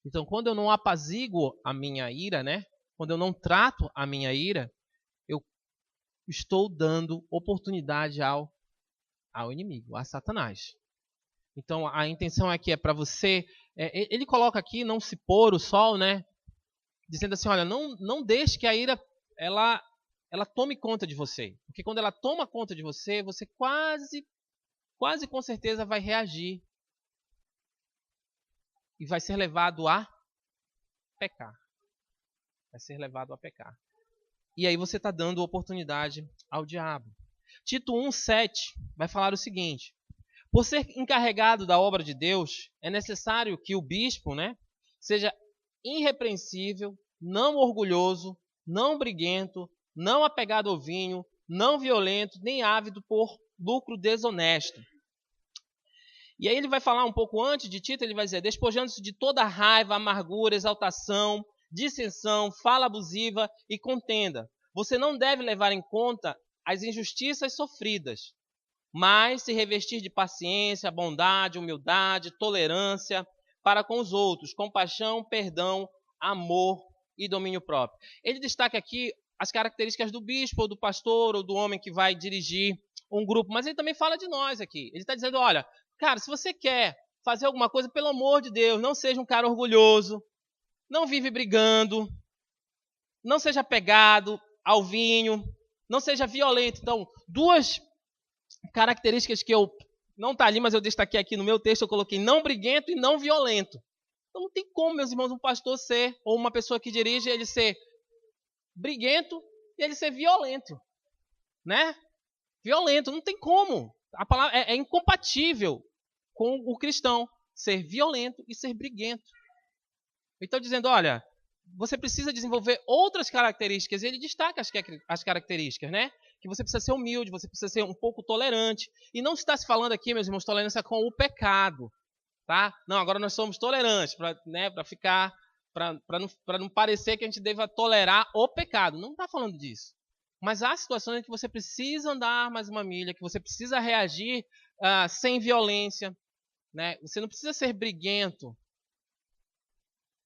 Então, quando eu não apazigo a minha ira, né? Quando eu não trato a minha ira, eu estou dando oportunidade ao inimigo, a Satanás. Então, a intenção aqui é para você... ele coloca aqui, não se pôr o sol, né? Dizendo assim, olha, não deixe que a ira ela tome conta de você. Porque quando ela toma conta de você, você quase com certeza vai reagir. E vai ser levado a pecar. Vai ser levado a pecar. E aí você está dando oportunidade ao diabo. Tito 1,7 vai falar o seguinte: por ser encarregado da obra de Deus, é necessário que o bispo, né, seja irrepreensível, não orgulhoso, não briguento, não apegado ao vinho, não violento, nem ávido por lucro desonesto. E aí ele vai falar um pouco antes de Tito, ele vai dizer: despojando-se de toda raiva, amargura, exaltação, dissensão, fala abusiva e contenda. Você não deve levar em conta as injustiças sofridas, mas se revestir de paciência, bondade, humildade, tolerância para com os outros, compaixão, perdão, amor e domínio próprio. Ele destaca aqui as características do bispo, ou do pastor, ou do homem que vai dirigir um grupo, mas ele também fala de nós aqui. Ele está dizendo, olha, cara, se você quer fazer alguma coisa, pelo amor de Deus, não seja um cara orgulhoso, não vive brigando, não seja apegado ao vinho, não seja violento. Então, duas características que não está ali, mas eu destaquei aqui no meu texto, eu coloquei não briguento e não violento. Então não tem como, meus irmãos, um pastor ser, ou uma pessoa que dirige, ele ser briguento e ele ser violento, né? Violento, não tem como. A palavra é incompatível com o cristão ser violento e ser briguento. Então dizendo, olha, você precisa desenvolver outras características, e ele destaca as características, né? Que você precisa ser humilde, você precisa ser um pouco tolerante. E não está se falando aqui, meus irmãos, tolerância com o pecado, tá? Não, agora nós somos tolerantes, para não parecer que a gente deva tolerar o pecado. Não está falando disso. Mas há situações em que você precisa andar mais uma milha, que você precisa reagir sem violência, né? Você não precisa ser briguento,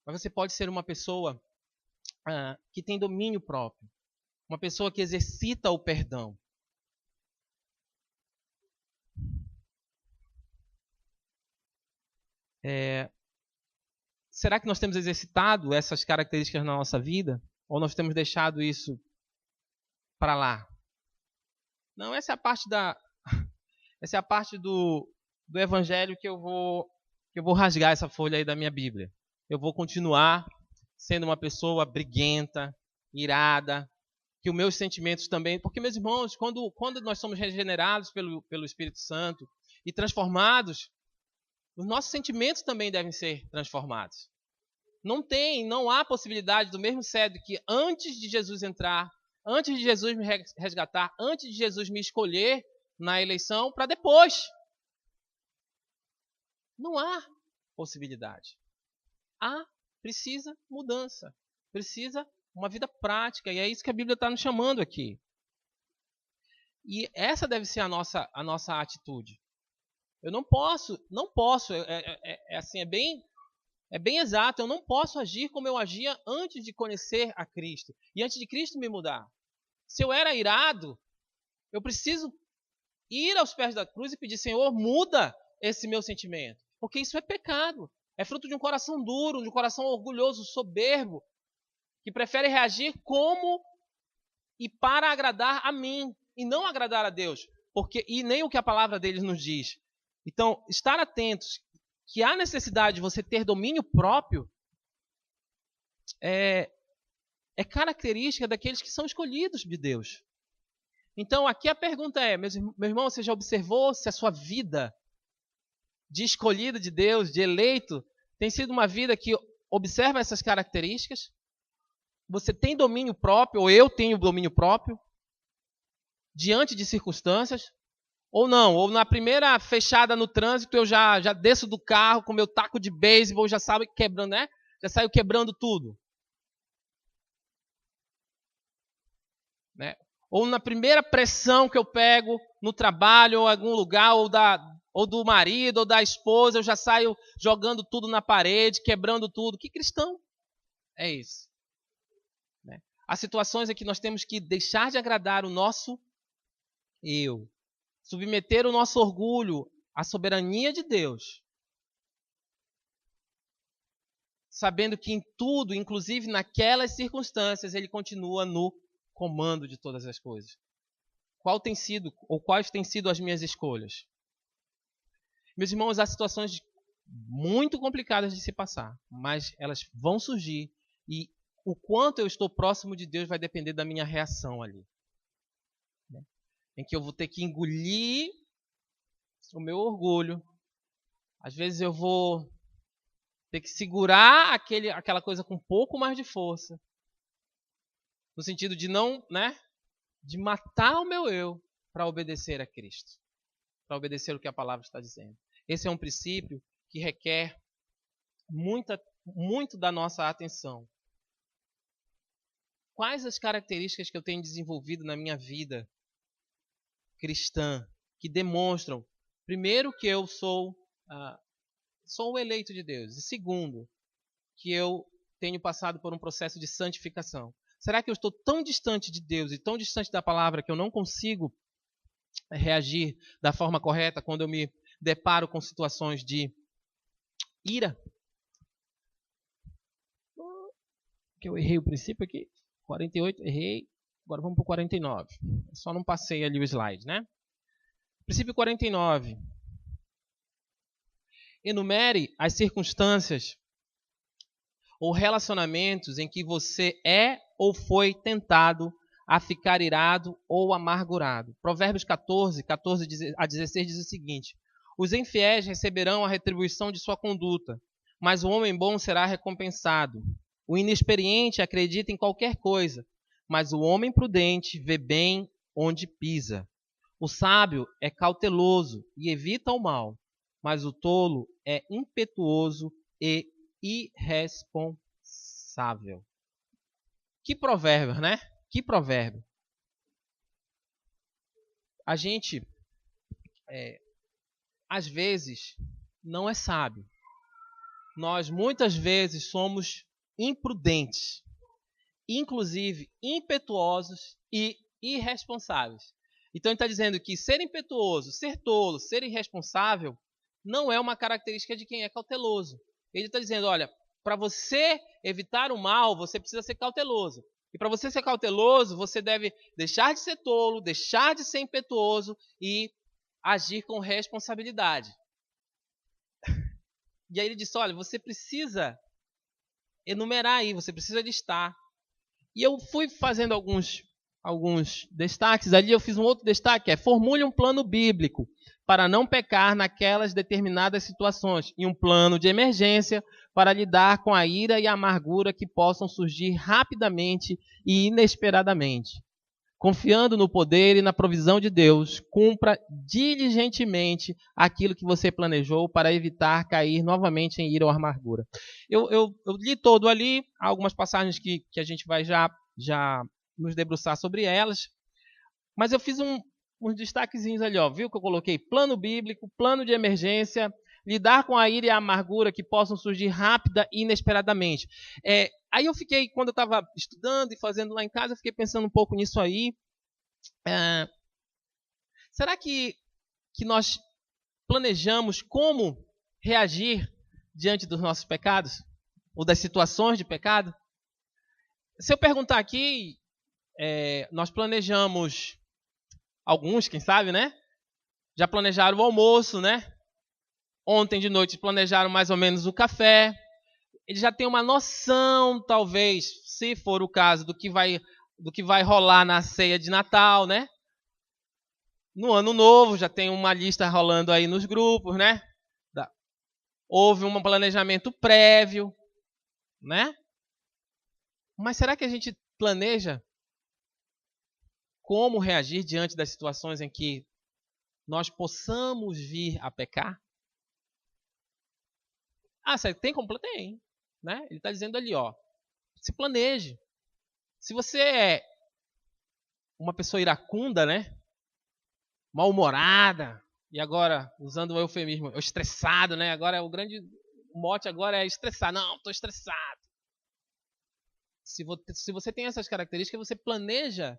mas você pode ser uma pessoa que tem domínio próprio. Uma pessoa que exercita o perdão. Será que nós temos exercitado essas características na nossa vida? Ou nós temos deixado isso para lá? Não, essa é a parte do Evangelho que eu vou rasgar essa folha aí da minha Bíblia. Eu vou continuar sendo uma pessoa briguenta, irada, que os meus sentimentos também... Porque, meus irmãos, quando nós somos regenerados pelo Espírito Santo e transformados, os nossos sentimentos também devem ser transformados. Não há possibilidade do mesmo cérebro que antes de Jesus entrar, antes de Jesus me resgatar, antes de Jesus me escolher na eleição, para depois. Não há possibilidade. Precisa mudança. Precisa uma vida prática. E é isso que a Bíblia está nos chamando aqui. E essa deve ser a nossa atitude. Eu não posso, é bem exato, eu não posso agir como eu agia antes de conhecer a Cristo e antes de Cristo me mudar. Se eu era irado, eu preciso ir aos pés da cruz e pedir, Senhor, muda esse meu sentimento, porque isso é pecado, é fruto de um coração duro, de um coração orgulhoso, soberbo, que prefere reagir como e para agradar a mim e não agradar a Deus, e nem o que a palavra deles nos diz. Então, estar atentos que há necessidade de você ter domínio próprio é característica daqueles que são escolhidos de Deus. Então, aqui a pergunta é, meu irmão, você já observou se a sua vida de escolhido de Deus, de eleito, tem sido uma vida que observa essas características? Você tem domínio próprio, ou eu tenho domínio próprio, diante de circunstâncias? Ou não, ou na primeira fechada no trânsito eu já desço do carro com meu taco de beisebol, já saio quebrando, né? Já saio quebrando tudo. Né? Ou na primeira pressão que eu pego no trabalho ou em algum lugar, ou do marido ou da esposa, eu já saio jogando tudo na parede, quebrando tudo. Que cristão é isso? Né? Há situações em que nós temos que deixar de agradar o nosso eu. Submeter o nosso orgulho à soberania de Deus. Sabendo que em tudo, inclusive naquelas circunstâncias, Ele continua no comando de todas as coisas. Quais têm sido as minhas escolhas? Meus irmãos, há situações muito complicadas de se passar, mas elas vão surgir e o quanto eu estou próximo de Deus vai depender da minha reação ali. Em que eu vou ter que engolir o meu orgulho. Às vezes eu vou ter que segurar aquela coisa com um pouco mais de força. No sentido de não, de matar o meu eu para obedecer a Cristo. Para obedecer o que a palavra está dizendo. Esse é um princípio que requer muito da nossa atenção. Quais as características que eu tenho desenvolvido na minha vida cristã que demonstram, primeiro, que eu sou o eleito de Deus, e segundo, que eu tenho passado por um processo de santificação. Será que eu estou tão distante de Deus e tão distante da palavra que eu não consigo reagir da forma correta quando eu me deparo com situações de ira? Que eu errei o princípio aqui. 48, errei. Agora vamos para o 49. Só não passei ali o slide, né? Princípio 49. Enumere as circunstâncias ou relacionamentos em que você é ou foi tentado a ficar irado ou amargurado. Provérbios 14 a 16 diz o seguinte: os infiéis receberão a retribuição de sua conduta, mas o homem bom será recompensado. O inexperiente acredita em qualquer coisa, mas o homem prudente vê bem onde pisa. O sábio é cauteloso e evita o mal, mas o tolo é impetuoso e irresponsável. Que provérbio, né? Que provérbio. A gente, às vezes, não é sábio. Nós, muitas vezes, somos imprudentes, inclusive impetuosos e irresponsáveis. Então ele está dizendo que ser impetuoso, ser tolo, ser irresponsável não é uma característica de quem é cauteloso. Ele está dizendo, olha, para você evitar o mal, você precisa ser cauteloso. E para você ser cauteloso, você deve deixar de ser tolo, deixar de ser impetuoso e agir com responsabilidade. E aí ele disse, olha, você precisa enumerar aí, você precisa listar. E eu fui fazendo alguns destaques ali, eu fiz um outro destaque, formule um plano bíblico para não pecar naquelas determinadas situações e um plano de emergência para lidar com a ira e a amargura que possam surgir rapidamente e inesperadamente. Confiando no poder e na provisão de Deus, cumpra diligentemente aquilo que você planejou para evitar cair novamente em ira ou amargura. Eu li todo ali, há algumas passagens que a gente vai já nos debruçar sobre elas, mas eu fiz uns destaquezinhos ali, ó, viu que eu coloquei plano bíblico, plano de emergência, lidar com a ira e a amargura que possam surgir rápida e inesperadamente. Aí eu fiquei, quando eu estava estudando e fazendo lá em casa, eu fiquei pensando um pouco nisso aí. Será que nós planejamos como reagir diante dos nossos pecados? Ou das situações de pecado? Se eu perguntar aqui, nós planejamos, alguns, quem sabe, né? Já planejaram o almoço, né? Ontem de noite planejaram mais ou menos o café. Ele já tem uma noção, talvez, se for o caso, do que vai rolar na ceia de Natal, né? No Ano Novo, já tem uma lista rolando aí nos grupos, né? Houve um planejamento prévio, né? Mas será que a gente planeja como reagir diante das situações em que nós possamos vir a pecar? Tem como? Tem. Né? Ele está dizendo ali, ó, se planeje. Se você é uma pessoa iracunda, né? Mal-humorada, e agora, usando o eufemismo, estressado, né? Agora o grande mote agora é estressado. Não, estou estressado. Se você tem essas características, você planeja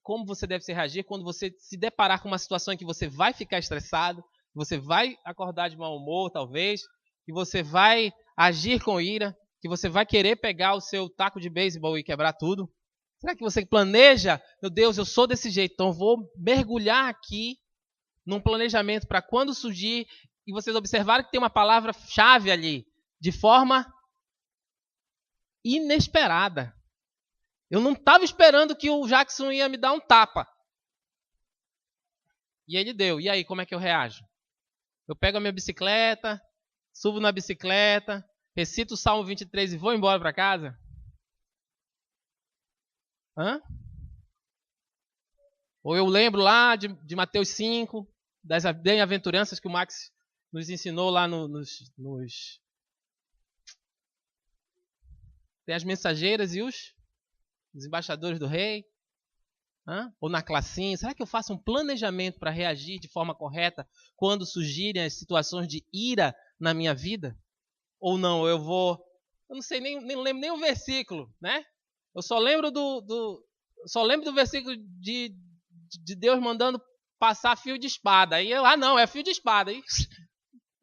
como você deve se reagir quando você se deparar com uma situação em que você vai ficar estressado, você vai acordar de mau humor, talvez, que você vai agir com ira, que você vai querer pegar o seu taco de beisebol e quebrar tudo. Será que você planeja, meu Deus, eu sou desse jeito, então vou mergulhar aqui num planejamento para quando surgir, e vocês observaram que tem uma palavra-chave ali, de forma inesperada. Eu não estava esperando que o Jackson ia me dar um tapa. E ele deu. E aí, como é que eu reajo? Eu pego a minha bicicleta, subo na bicicleta, recito o Salmo 23 e vou embora para casa? Ou eu lembro lá de Mateus 5, das bem-aventuranças que o Max nos ensinou lá nos... Tem as mensageiras e os embaixadores do rei? Ou na classinha? Será que eu faço um planejamento para reagir de forma correta quando surgirem as situações de ira na minha vida? Ou não, eu não sei, nem lembro nem o versículo, né? Eu só lembro do versículo de Deus mandando passar fio de espada. Aí não, é fio de espada. Aí,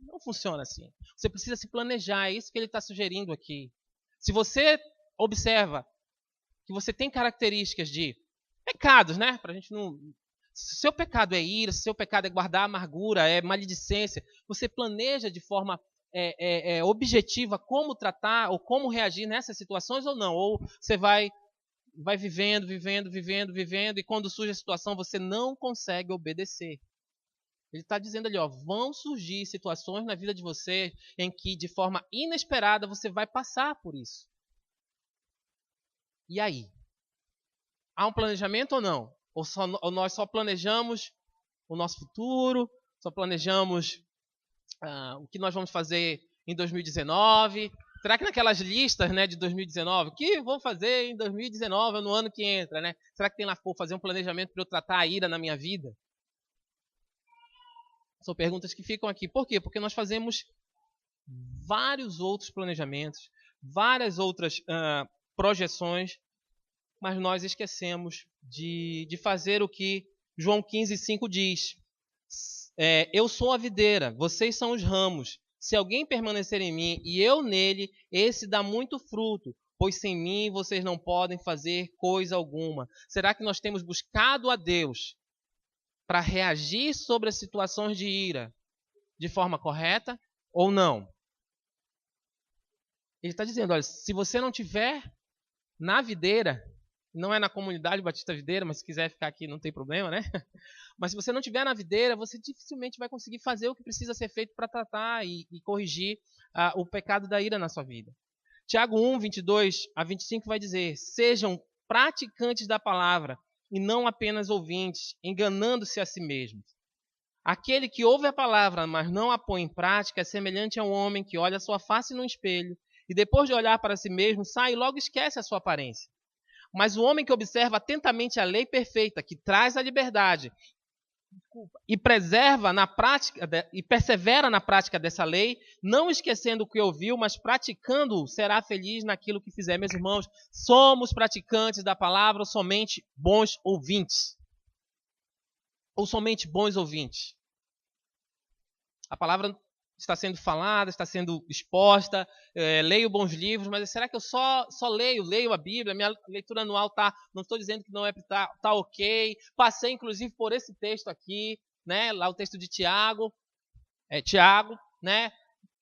não funciona assim. Você precisa se planejar, é isso que ele está sugerindo aqui. Se você observa que você tem características de pecados, né? Pra gente não... Se seu pecado é ira, se seu pecado é guardar amargura, é maledicência, você planeja de forma objetiva como tratar ou como reagir nessas situações ou não? Ou você vai vivendo, e quando surge a situação você não consegue obedecer. Ele está dizendo ali, ó, vão surgir situações na vida de você em que de forma inesperada você vai passar por isso. E aí? Há um planejamento ou não? Ou nós só planejamos o nosso futuro, só planejamos o que nós vamos fazer em 2019? Será que naquelas listas, né, de 2019, o que vou fazer em 2019, no ano que entra, né? Será que tem lá, fazer um planejamento para eu tratar a ira na minha vida? São perguntas que ficam aqui. Por quê? Porque nós fazemos vários outros planejamentos, várias outras projeções, mas nós esquecemos de fazer o que João 15:5 diz. Eu sou a videira, vocês são os ramos. Se alguém permanecer em mim e eu nele, esse dá muito fruto, pois sem mim vocês não podem fazer coisa alguma. Será que nós temos buscado a Deus para reagir sobre as situações de ira de forma correta? ou não? Ele está dizendo, olha, se você não tiver na videira, não é na comunidade Batista Videira, mas se quiser ficar aqui não tem problema, né? Mas se você não tiver na videira, você dificilmente vai conseguir fazer o que precisa ser feito para tratar e corrigir o pecado da ira na sua vida. Tiago 1, 22 a 25 vai dizer, sejam praticantes da palavra e não apenas ouvintes, enganando-se a si mesmos. Aquele que ouve a palavra, mas não a põe em prática, é semelhante a um homem que olha a sua face no espelho e depois de olhar para si mesmo, sai e logo esquece a sua aparência. Mas o homem que observa atentamente a lei perfeita, que traz a liberdade, e persevera na prática dessa lei, não esquecendo o que ouviu, mas praticando, será feliz naquilo que fizer. Meus irmãos, somos praticantes da palavra ou somente bons ouvintes? Ou somente bons ouvintes? A palavra está sendo falada, está sendo exposta, leio bons livros, mas será que eu só leio a Bíblia? Minha leitura anual tá, não estou dizendo que não é, tá ok. Passei inclusive por esse texto aqui, né? Lá o texto de Tiago, né?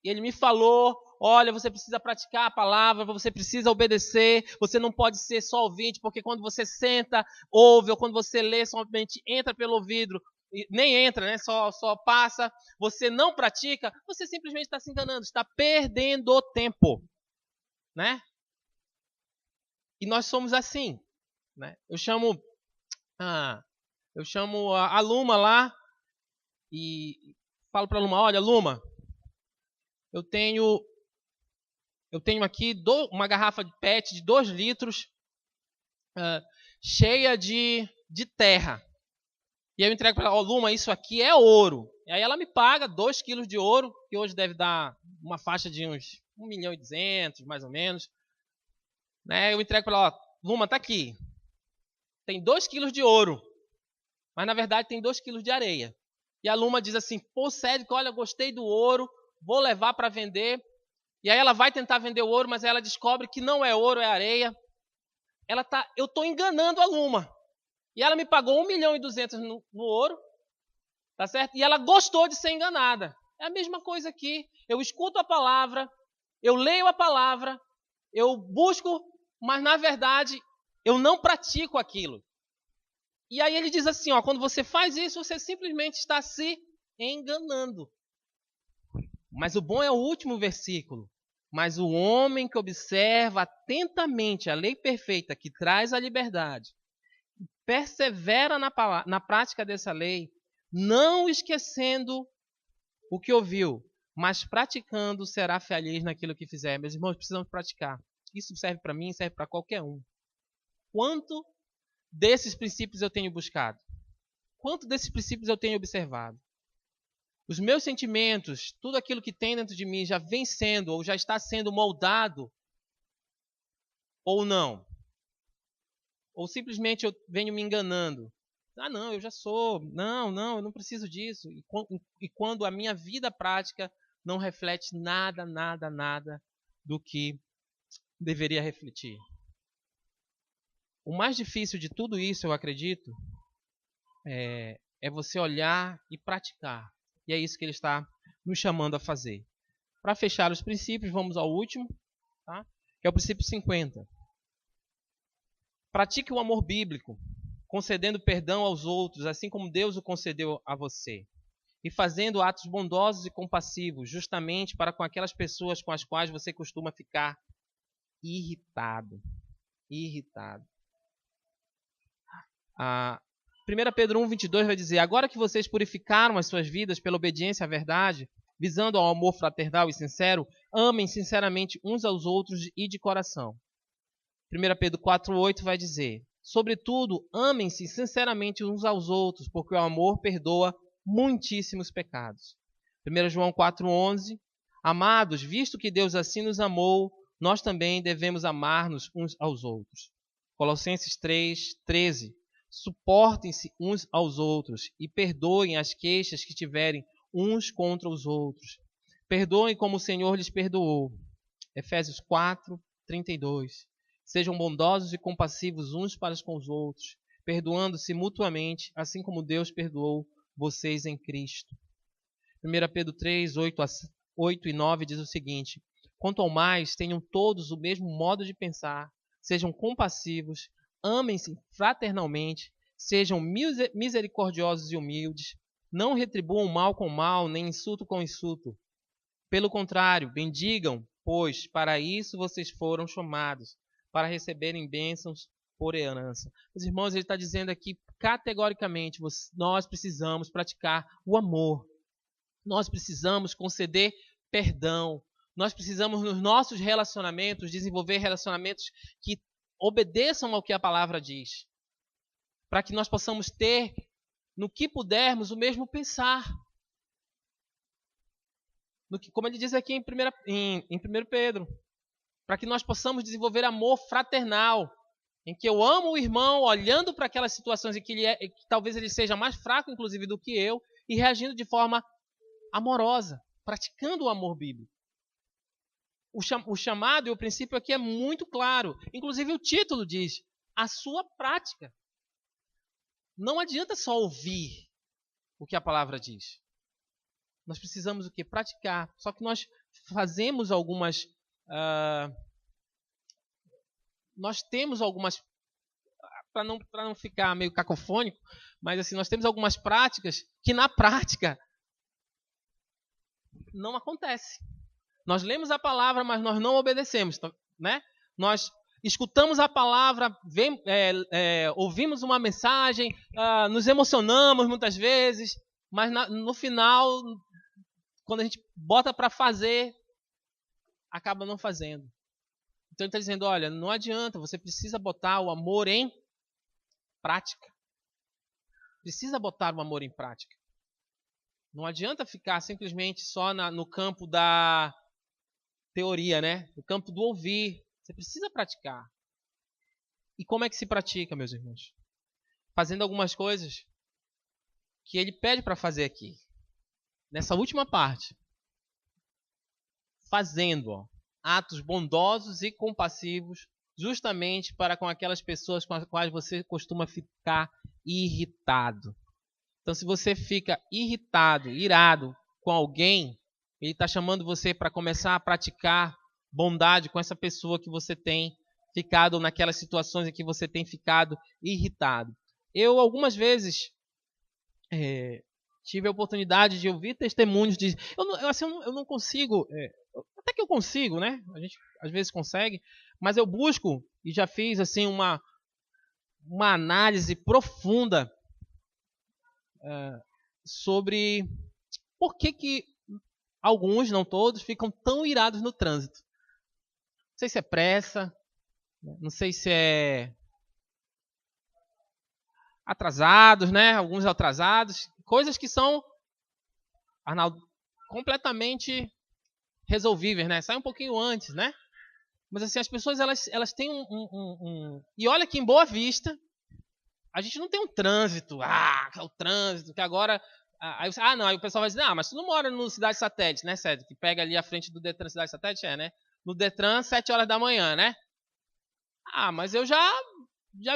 E ele me falou, olha, você precisa praticar a palavra, você precisa obedecer, você não pode ser só ouvinte, porque quando você senta, ouve, ou quando você lê, somente entra pelo ouvido, nem entra, né? Só passa, você não pratica, você simplesmente está se enganando, está perdendo tempo, né? E nós somos assim, né? Eu chamo a Luma lá e falo para a Luma, olha, Luma, eu tenho aqui uma garrafa de PET de 2 litros cheia de terra. E eu entrego para ela, Luma, isso aqui é ouro. E aí ela me paga 2 quilos de ouro, que hoje deve dar uma faixa de uns 1.200.000, mais ou menos. Né? Eu entrego para ela, Luma, tá aqui. Tem 2 quilos de ouro. Mas na verdade tem 2 quilos de areia. E a Luma diz assim, pô, Cédric, olha, gostei do ouro, vou levar para vender. E aí ela vai tentar vender o ouro, mas ela descobre que não é ouro, é areia. Eu estou enganando a Luma. E ela me pagou 1.200.000 no ouro, tá certo? E ela gostou de ser enganada. É a mesma coisa aqui. Eu escuto a palavra, eu leio a palavra, eu busco, mas na verdade eu não pratico aquilo. E aí ele diz assim, ó, quando você faz isso, você simplesmente está se enganando. Mas o bom é o último versículo. Mas o homem que observa atentamente a lei perfeita que traz a liberdade, persevera na prática dessa lei, não esquecendo o que ouviu, mas praticando, será feliz naquilo que fizer. Meus irmãos, precisamos praticar. Isso serve para mim, serve para qualquer um. Quanto desses princípios eu tenho buscado? Quanto desses princípios eu tenho observado? Os meus sentimentos, tudo aquilo que tem dentro de mim já vem sendo ou já está sendo moldado ou não? Ou simplesmente eu venho me enganando? Não, eu já sou. Não, eu não preciso disso. E quando a minha vida prática não reflete nada do que deveria refletir. O mais difícil de tudo isso, eu acredito, é você olhar e praticar. E é isso que ele está nos chamando a fazer. Para fechar os princípios, vamos ao último, tá? Que é o princípio 50. Pratique o amor bíblico, concedendo perdão aos outros, assim como Deus o concedeu a você. E fazendo atos bondosos e compassivos, justamente para com aquelas pessoas com as quais você costuma ficar irritado. 1 Pedro 1, 22 vai dizer, agora que vocês purificaram as suas vidas pela obediência à verdade, visando ao amor fraternal e sincero, amem sinceramente uns aos outros e de coração. 1 Pedro 4,8 vai dizer, sobretudo, amem-se sinceramente uns aos outros, porque o amor perdoa muitíssimos pecados. 1 João 4,11, amados, visto que Deus assim nos amou, nós também devemos amar-nos uns aos outros. Colossenses 3,13, suportem-se uns aos outros e perdoem as queixas que tiverem uns contra os outros. Perdoem como o Senhor lhes perdoou. Efésios 4:32. Sejam bondosos e compassivos uns para com os outros, perdoando-se mutuamente, assim como Deus perdoou vocês em Cristo. 1 Pedro 3:8 8 e 9 diz o seguinte: quanto ao mais, tenham todos o mesmo modo de pensar, sejam compassivos, amem-se fraternalmente, sejam misericordiosos e humildes, não retribuam mal com mal, nem insulto com insulto. Pelo contrário, bendigam, pois para isso vocês foram chamados, para receberem bênçãos por herança. Os irmãos, ele está dizendo aqui categoricamente, nós precisamos praticar o amor. Nós precisamos conceder perdão. Nós precisamos, nos nossos relacionamentos, desenvolver relacionamentos que obedeçam ao que a palavra diz. Para que nós possamos ter, no que pudermos, o mesmo pensar. Como ele diz aqui em 1 Pedro. Para que nós possamos desenvolver amor fraternal. Em que eu amo o irmão, olhando para aquelas situações em que talvez ele seja mais fraco, inclusive, do que eu, e reagindo de forma amorosa, praticando o amor bíblico. O chamado e o princípio aqui é muito claro. Inclusive o título diz, a sua prática. Não adianta só ouvir o que a palavra diz. Nós precisamos o quê? Praticar. Só que nós fazemos algumas... nós temos algumas... Para não ficar meio cacofônico, mas assim, nós temos algumas práticas que na prática não acontece. Nós lemos a palavra, mas nós não obedecemos, né? Nós escutamos a palavra, ouvimos uma mensagem, nos emocionamos muitas vezes, mas no final, quando a gente bota para fazer, acaba não fazendo. Então ele está dizendo, olha, não adianta, você precisa botar o amor em prática. Precisa botar o amor em prática. Não adianta ficar simplesmente só no campo da teoria, né? No campo do ouvir. Você precisa praticar. E como é que se pratica, meus irmãos? Fazendo algumas coisas que ele pede para fazer aqui. Nessa última parte. Fazendo atos bondosos e compassivos, justamente para com aquelas pessoas com as quais você costuma ficar irritado. Então, se você fica irritado, irado com alguém, ele está chamando você para começar a praticar bondade com essa pessoa que você tem ficado, naquelas situações em que você tem ficado irritado. Eu, algumas vezes, tive a oportunidade de ouvir testemunhos de... Eu não consigo... até que eu consigo, né? A gente às vezes consegue, mas eu busco, e já fiz assim uma análise profunda sobre por que alguns, não todos, ficam tão irados no trânsito. Não sei se é pressa, não sei se é atrasados, né? Alguns atrasados, coisas que são, Arnaldo, completamente resolvíveis, né? Sai um pouquinho antes, né? Mas assim, as pessoas elas têm E olha que em Boa Vista a gente não tem um trânsito, o trânsito, que agora... Aí o pessoal vai dizer, mas tu não mora no Cidade Satélite, né, Cédric? Que pega ali a frente do Detran Cidade Satélite, né? No Detran, 7 horas da manhã, né? Mas eu já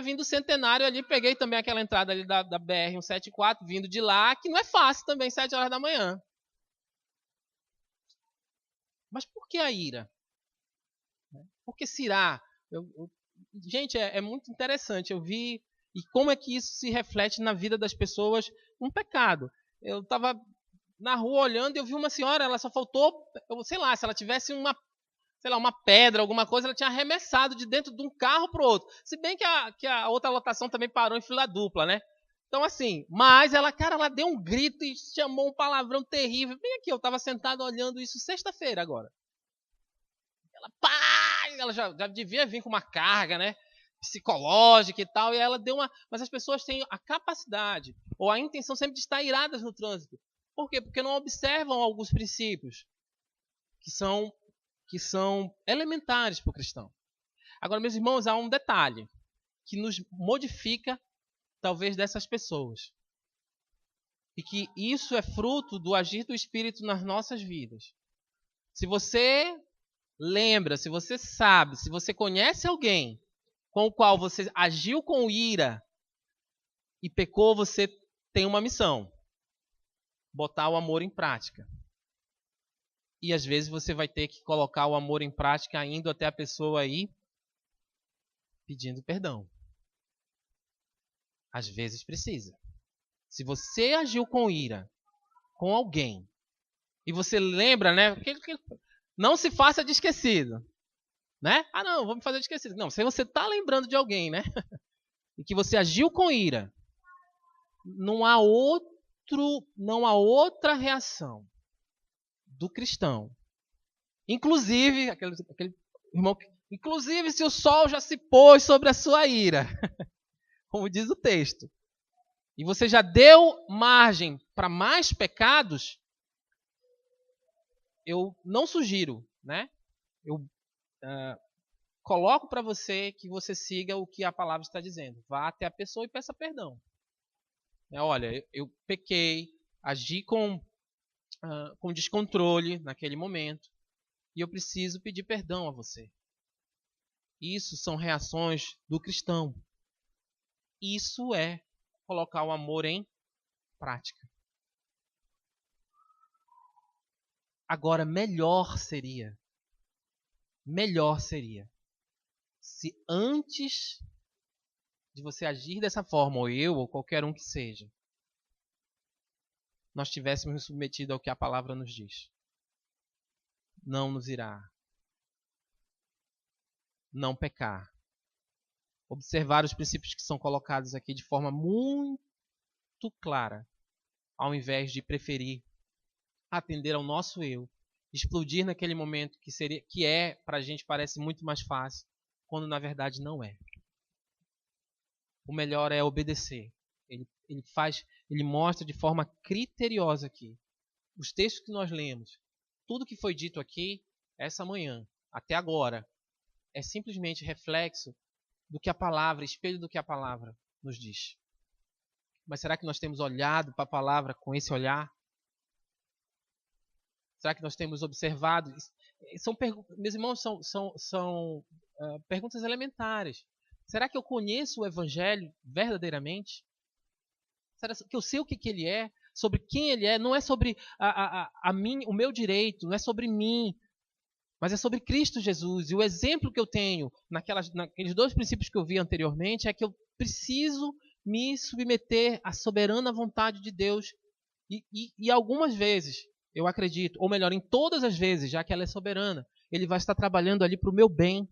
vim do Centenário ali, peguei também aquela entrada ali da BR-174, vindo de lá, que não é fácil também, 7 horas da manhã. Mas por que a ira? Por que será? Gente, é muito interessante. Eu vi... E como é que isso se reflete na vida das pessoas? Um pecado. Eu estava na rua olhando e eu vi uma senhora, ela só faltou... sei lá, se ela tivesse uma pedra, alguma coisa, ela tinha arremessado de dentro de um carro para o outro. Se bem que a outra lotação também parou em fila dupla, né? Então, assim, mas ela deu um grito e chamou um palavrão terrível. Bem aqui, eu estava sentado olhando isso sexta-feira agora. Ela já devia vir com uma carga, né? Psicológica e tal, e ela deu uma... Mas as pessoas têm a capacidade ou a intenção sempre de estar iradas no trânsito. Por quê? Porque não observam alguns princípios que são elementares para o cristão. Agora, meus irmãos, há um detalhe que nos modifica, talvez, dessas pessoas. E que isso é fruto do agir do Espírito nas nossas vidas. Se você lembra, se você sabe, se você conhece alguém com o qual você agiu com ira e pecou, você tem uma missão: botar o amor em prática. E às vezes você vai ter que colocar o amor em prática indo até a pessoa aí pedindo perdão. Às vezes precisa. Se você agiu com ira com alguém e você lembra, né? Não se faça de esquecido, né? Ah, não, vou me fazer de esquecido. Não, se você está lembrando de alguém, né? E que você agiu com ira, não há outra reação do cristão. Inclusive, aquele irmão, inclusive se o sol já se pôs sobre a sua ira, como diz o texto, e você já deu margem para mais pecados, eu não sugiro, né? Eu coloco para você que você siga o que a palavra está dizendo. Vá até a pessoa e peça perdão. Olha, eu pequei, agi com descontrole naquele momento e eu preciso pedir perdão a você. Isso são reações do cristão. Isso é colocar o amor em prática. Agora, melhor seria se antes de você agir dessa forma, ou eu, ou qualquer um que seja, nós tivéssemos nos submetido ao que a palavra nos diz. Não nos irá. Não pecar. Observar os princípios que são colocados aqui de forma muito clara, ao invés de preferir atender ao nosso eu, explodir naquele momento que é para a gente parece muito mais fácil, quando na verdade não é. O melhor é obedecer. Ele mostra de forma criteriosa aqui. Os textos que nós lemos, tudo que foi dito aqui, essa manhã, até agora, é simplesmente reflexo do que a palavra, espelho do que a palavra nos diz. Mas será que nós temos olhado para a palavra com esse olhar? Será que nós temos observado? Meus irmãos, são perguntas elementares. Será que eu conheço o Evangelho verdadeiramente? Será que eu sei o que ele é? Sobre quem ele é? Não é sobre o meu direito, não é sobre mim, mas é sobre Cristo Jesus. E o exemplo que eu tenho naqueles dois princípios que eu vi anteriormente é que eu preciso me submeter à soberana vontade de Deus. E algumas vezes, eu acredito, ou melhor, em todas as vezes, já que ela é soberana, Ele vai estar trabalhando ali para o meu bem.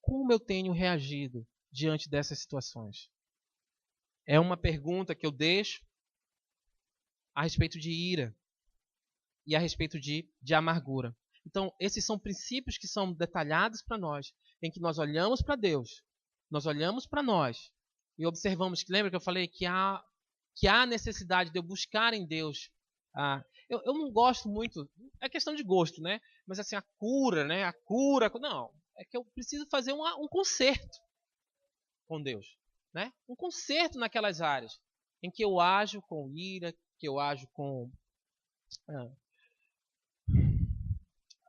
Como eu tenho reagido diante dessas situações? É uma pergunta que eu deixo a respeito de ira e a respeito de amargura. Então, esses são princípios que são detalhados para nós, em que nós olhamos para Deus, nós olhamos para nós e observamos, lembra que eu falei que há necessidade de eu buscar em Deus. Eu não gosto muito, é questão de gosto, né? Mas assim, a cura, não, é que eu preciso fazer um conserto com Deus, né? Um conserto naquelas áreas em que eu ajo com ira, que eu ajo com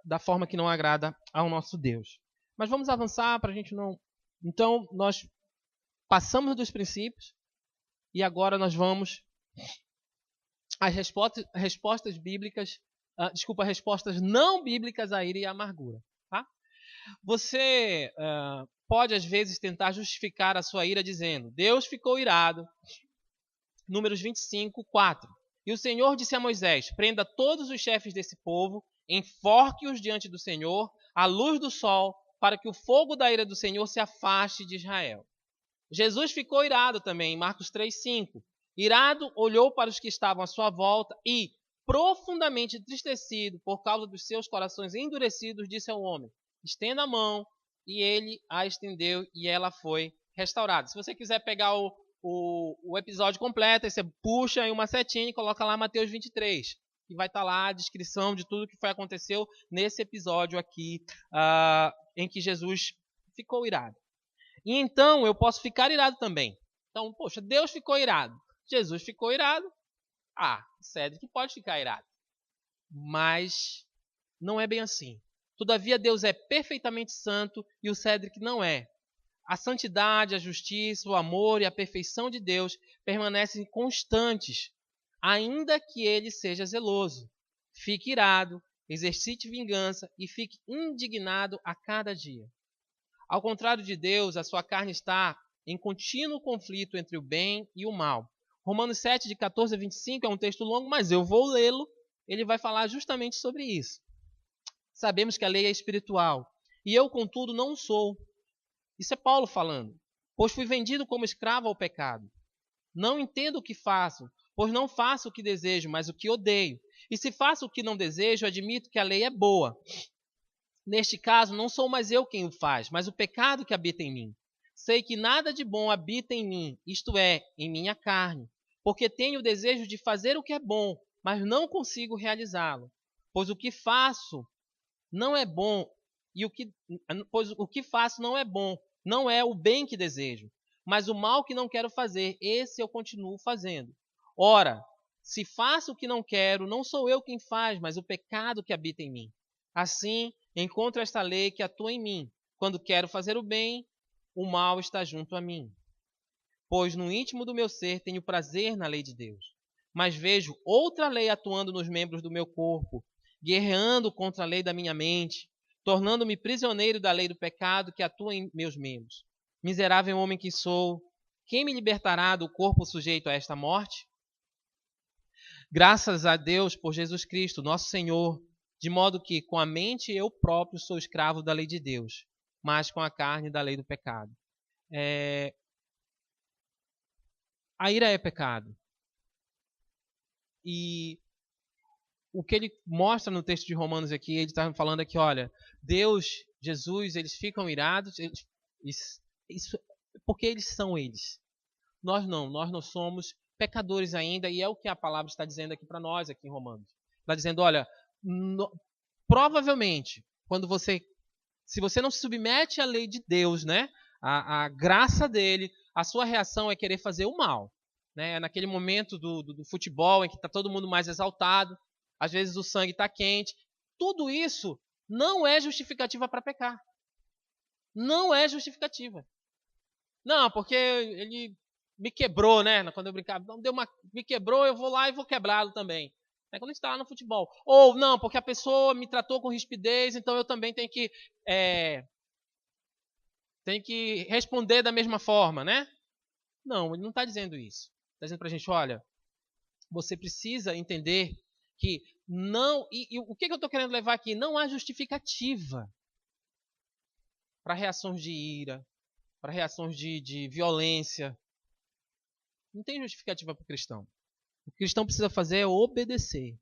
da forma que não agrada ao nosso Deus. Mas vamos avançar para a gente não... Então, nós passamos dos princípios e agora nós vamos às respostas bíblicas, respostas não bíblicas à ira e à amargura. Tá? Você pode, às vezes, tentar justificar a sua ira dizendo: Deus ficou irado. Números 25, 4. E o Senhor disse a Moisés: prenda todos os chefes desse povo, enforque-os diante do Senhor, à luz do sol, para que o fogo da ira do Senhor se afaste de Israel. Jesus ficou irado também, em Marcos 3, 5. Irado, olhou para os que estavam à sua volta e, profundamente entristecido por causa dos seus corações endurecidos, disse ao homem: estenda a mão. E ele a estendeu e ela foi restaurada. Se você quiser pegar o episódio completo, aí você puxa aí uma setinha e coloca lá Mateus 23. E vai estar lá a descrição de tudo que aconteceu nesse episódio aqui, em que Jesus ficou irado. E então eu posso ficar irado também. Então, poxa, Deus ficou irado. Jesus ficou irado. Cédric pode ficar irado. Mas não é bem assim. Todavia, Deus é perfeitamente santo e o Cédric não é. A santidade, a justiça, o amor e a perfeição de Deus permanecem constantes, ainda que ele seja zeloso. Fique irado, exercite vingança e fique indignado a cada dia. Ao contrário de Deus, a sua carne está em contínuo conflito entre o bem e o mal. Romanos 7, de 14 a 25, é um texto longo, mas eu vou lê-lo. Ele vai falar justamente sobre isso. Sabemos que a lei é espiritual, e eu, contudo, não sou. Isso é Paulo falando. Pois fui vendido como escravo ao pecado. Não entendo o que faço, pois não faço o que desejo, mas o que odeio. E se faço o que não desejo, admito que a lei é boa. Neste caso, não sou mais eu quem o faz, mas o pecado que habita em mim. Sei que nada de bom habita em mim, isto é, em minha carne, porque tenho o desejo de fazer o que é bom, mas não consigo realizá-lo. Pois o que faço não é bom, pois o que faço não é bom, não é o bem que desejo, mas o mal que não quero fazer, esse eu continuo fazendo. Ora, se faço o que não quero, não sou eu quem faz, mas o pecado que habita em mim. Assim, encontro esta lei que atua em mim. Quando quero fazer o bem, o mal está junto a mim. Pois no íntimo do meu ser tenho prazer na lei de Deus. Mas vejo outra lei atuando nos membros do meu corpo, guerreando contra a lei da minha mente, tornando-me prisioneiro da lei do pecado que atua em meus membros. Miserável homem que sou, quem me libertará do corpo sujeito a esta morte? Graças a Deus por Jesus Cristo, nosso Senhor, de modo que com a mente eu próprio sou escravo da lei de Deus, mas com a carne da lei do pecado. A ira é pecado. E o que ele mostra no texto de Romanos aqui, ele está falando aqui, olha, Deus, Jesus, eles ficam irados, porque eles são eles. Nós não somos pecadores ainda, e é o que a palavra está dizendo aqui para nós, aqui em Romanos. Está dizendo, olha, provavelmente, se você não se submete à lei de Deus, né, à graça dele, a sua reação é querer fazer o mal. Né? Naquele momento do futebol, em que está todo mundo mais exaltado, às vezes o sangue está quente. Tudo isso não é justificativa para pecar. Não é justificativa. Não, porque ele me quebrou, né? Quando eu brincava, me quebrou, eu vou lá e vou quebrá-lo também. É quando a gente está lá no futebol. Ou não, porque a pessoa me tratou com rispidez, então eu também tenho que responder da mesma forma, né? Não, ele não está dizendo isso. Está dizendo para a gente, olha, você precisa entender que não... E o que eu estou querendo levar aqui? Não há justificativa para reações de ira, para reações de violência. Não tem justificativa para o cristão. O que o cristão precisa fazer é obedecer.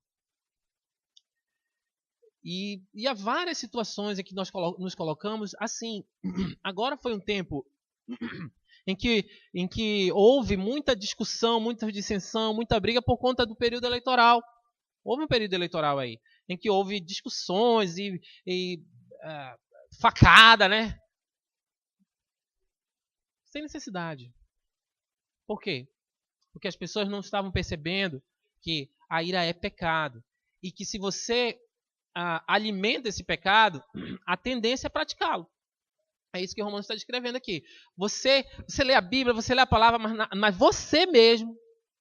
E há várias situações em que nós nos colocamos assim. Agora foi um tempo em que houve muita discussão, muita dissensão, muita briga por conta do período eleitoral. Houve um período eleitoral aí, em que houve discussões e facada, né? Sem necessidade. Por quê? Porque as pessoas não estavam percebendo que a ira é pecado. E que se você alimenta esse pecado, a tendência é praticá-lo. É isso que o Romanos está descrevendo aqui. Você lê a Bíblia, você lê a palavra, mas você mesmo,